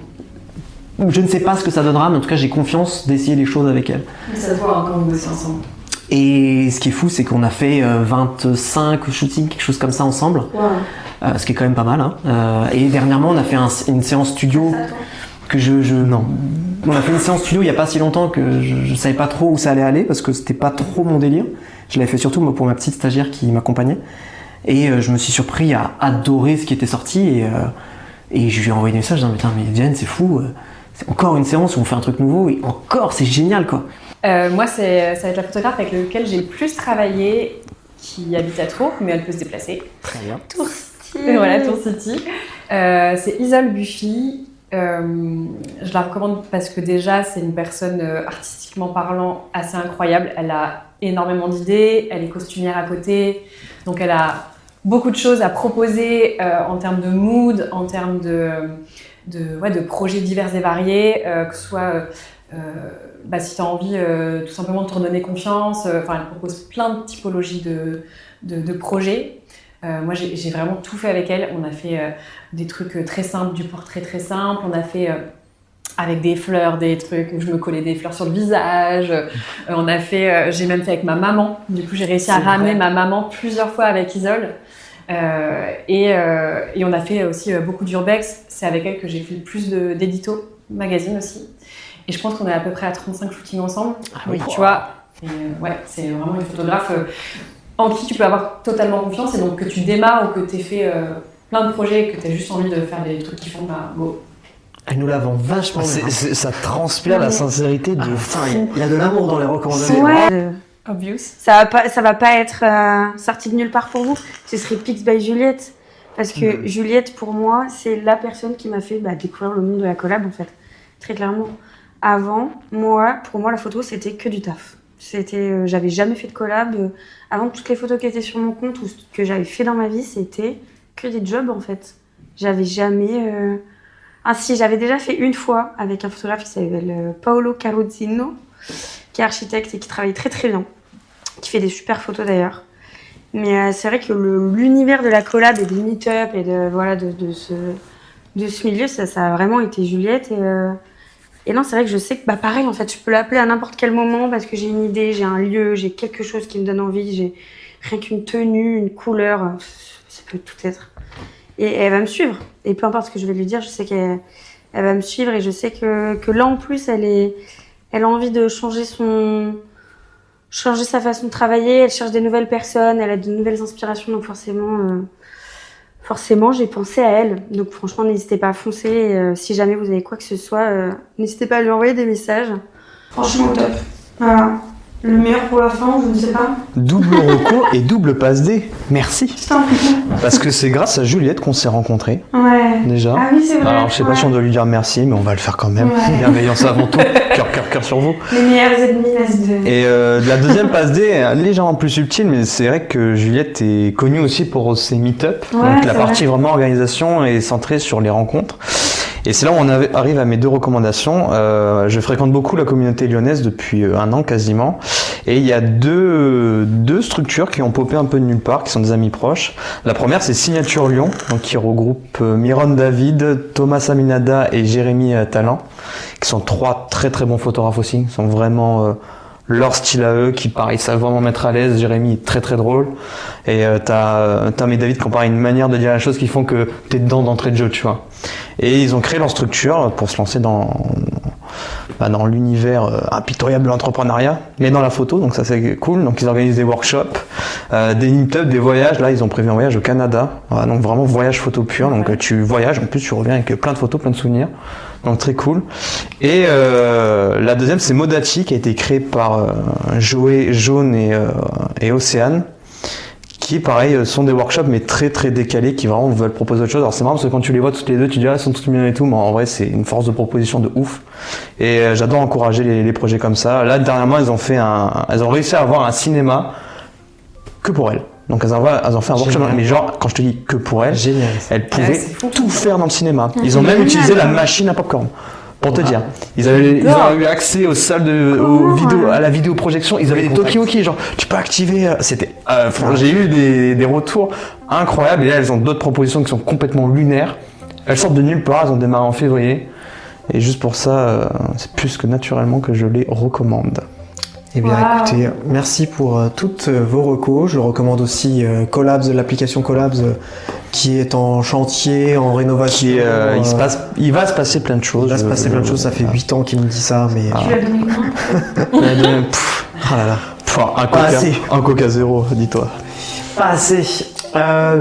Je ne sais pas ce que ça donnera, mais en tout cas j'ai confiance d'essayer les choses avec elle. Ça se voit encore on bosse ensemble. Et ce qui est fou, c'est qu'on a fait 25 shootings, quelque chose comme ça ensemble, ce qui est quand même pas mal. Hein. Et dernièrement, on a fait une séance studio que non. On a fait une séance studio il n'y a pas si longtemps que je savais pas trop où ça allait aller parce que c'était pas trop mon délire. Je l'avais fait surtout pour ma petite stagiaire qui m'accompagnait. Et je me suis surpris à adorer ce qui était sorti et je lui ai envoyé des messages en disant mais Jen c'est fou, c'est encore une séance où on fait un truc nouveau et encore c'est génial quoi. Moi ça va être la photographe avec laquelle j'ai le plus travaillé qui habite à Tours mais elle peut se déplacer. Très bien. Tours City. Voilà Tours City. C'est Isole Buffy. Je la recommande parce que déjà c'est une personne artistiquement parlant assez incroyable. Elle a énormément d'idées, elle est costumière à côté, donc elle a beaucoup de choses à proposer en termes de mood, en termes de projets divers et variés, que ce soit si tu as envie tout simplement de te redonner confiance, elle propose plein de typologies de projets. Moi j'ai vraiment tout fait avec elle, on a fait des trucs très simples, du portrait très simple, on a fait avec des fleurs, des trucs où je me collais des fleurs sur le visage, on a fait, j'ai même fait avec ma maman, du coup j'ai réussi à ramener ma maman plusieurs fois avec Isole, et on a fait aussi beaucoup d'urbex, c'est avec elle que j'ai fait le plus d'éditos, magazine aussi, et je pense qu'on est à peu près à 35 shootings ensemble, donc tu vois, c'est vraiment une photographe. en qui tu peux avoir totalement confiance et donc que tu démarres ou que tu aies fait plein de projets et que tu as juste envie de faire des trucs qui font go. Elle nous la vend vachement bien. Ça transpire la sincérité de Il y a de l'amour dans les recommandations. Ouais. Obvious. Ça va pas être sorti de nulle part pour vous. Ce serait Pix by Juliette. Parce que Juliette, pour moi, c'est la personne qui m'a fait découvrir le monde de la collab, en fait. Très clairement. Avant, pour moi, la photo, c'était que du taf. J'avais jamais fait de collab. Avant, toutes les photos qui étaient sur mon compte ou ce que j'avais fait dans ma vie, c'était que des jobs, en fait. J'avais jamais... Ah si, j'avais déjà fait une fois avec un photographe qui s'appelle Paolo Caruzzino, qui est architecte et qui travaille très très bien, qui fait des super photos d'ailleurs. Mais c'est vrai que l'univers de la collab et des meet-up et de ce milieu, ça a vraiment été Juliette. Et non, c'est vrai que je sais que pareil, en fait, je peux l'appeler à n'importe quel moment parce que j'ai une idée, j'ai un lieu, j'ai quelque chose qui me donne envie, j'ai rien qu'une tenue, une couleur, ça peut tout être. Et elle va me suivre. Et peu importe ce que je vais lui dire, je sais qu'elle va me suivre et je sais que là, en plus, elle a envie de changer sa façon de travailler, elle cherche des nouvelles personnes, elle a de nouvelles inspirations, donc forcément, j'ai pensé à elle. Donc franchement, n'hésitez pas à foncer. Si jamais vous avez quoi que ce soit, n'hésitez pas à lui envoyer des messages. Franchement, top. Voilà. Le meilleur pour la fin, je ne sais pas. double reco et double passe D. Merci. Je t'en prie. Parce que c'est grâce à Juliette qu'on s'est rencontrés. Ouais. Déjà. Ah oui, c'est vrai. Alors je sais pas si on doit lui dire merci, mais on va le faire quand même. Ouais. Bienveillance avant tout. Cœur sur vous. Les meilleurs ennemis, S2. Et la deuxième passe D est légèrement plus subtile, mais c'est vrai que Juliette est connue aussi pour ses meet-up. Ouais, donc la c'est partie vraiment organisation est centrée sur les rencontres. Et c'est là où on arrive à mes deux recommandations. Je fréquente beaucoup la communauté lyonnaise depuis 1 an quasiment. Et il y a deux structures qui ont popé un peu de nulle part, qui sont des amis proches. La première, c'est Signature Lyon, donc qui regroupe Myron David, Thomas Aminada et Jérémy Talent, qui sont 3 très très bons photographes aussi. Ils sont vraiment leur style à eux, qui pareil savent vraiment mettre à l'aise. Jérémy est très très drôle. Et Tom et David qui ont pareil une manière de dire la chose qui font que t'es dedans d'entrée de jeu, tu vois. Et ils ont créé leur structure pour se lancer dans l'univers impitoyable de l'entrepreneuriat, mais dans la photo, donc ça c'est cool. Donc ils organisent des workshops, des meet-up, des voyages. Là ils ont prévu un voyage au Canada, voilà, donc vraiment voyage photo pur. Donc tu voyages, en plus tu reviens avec plein de photos, plein de souvenirs. Donc très cool. Et la deuxième c'est Modachi, qui a été créé par Joé, Jaune et Océane, qui pareil sont des workshops mais très très décalés, qui vraiment veulent proposer autre chose. Alors c'est marrant parce que quand tu les vois toutes les deux, tu dis elles sont toutes mignonnes et tout, mais en vrai c'est une force de proposition de ouf. Et j'adore encourager les projets comme ça. Là dernièrement elles ont réussi à avoir un cinéma que pour elles. Donc elles ont fait un workshop, mais genre quand je te dis que pour elles, elles pouvaient tout faire dans le cinéma. Ils ont même utilisé la machine à popcorn. Pour te dire, ils ont eu accès aux salles à la vidéoprojection. Ils avaient des talkie-walkie, genre tu peux activer. J'ai eu des retours incroyables. Et là, elles ont d'autres propositions qui sont complètement lunaires. Elles sortent de nulle part. Elles ont démarré en février. Et juste pour ça, c'est plus que naturellement que je les recommande. Eh bien, écoutez, merci pour toutes vos recos. Je recommande aussi Collabs, l'application Collabs, qui est en chantier, en rénovation. Il va se passer plein de choses. Ça fait 8 ans qu'il me dit ça, mais... Tu l'as donné quand Ah là là. Un Coca Zéro, dis-toi. Pas assez.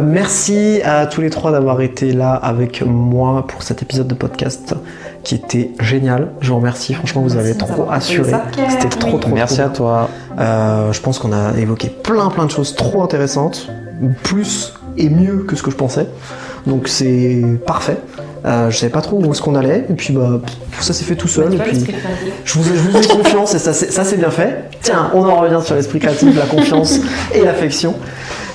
Merci à tous les 3 d'avoir été là avec moi pour cet épisode de podcast qui était génial. Je vous remercie. Franchement, vous avez trop assuré. C'était trop Merci bien. à toi. Je pense qu'on a évoqué plein de choses trop intéressantes, plus et mieux que ce que je pensais. Donc c'est parfait. Je savais pas trop où est-ce qu'on allait, et puis ça s'est fait tout seul. Et puis je vous ai confiance, et ça c'est bien fait. Tiens, on en revient sur l'esprit créatif, la confiance et l'affection.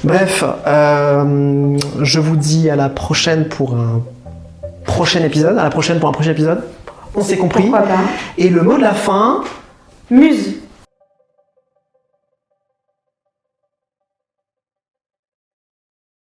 Bref, je vous dis à la prochaine pour un prochain épisode. On s'est compris. Pourquoi pas. Et le mot de la fin... Muse.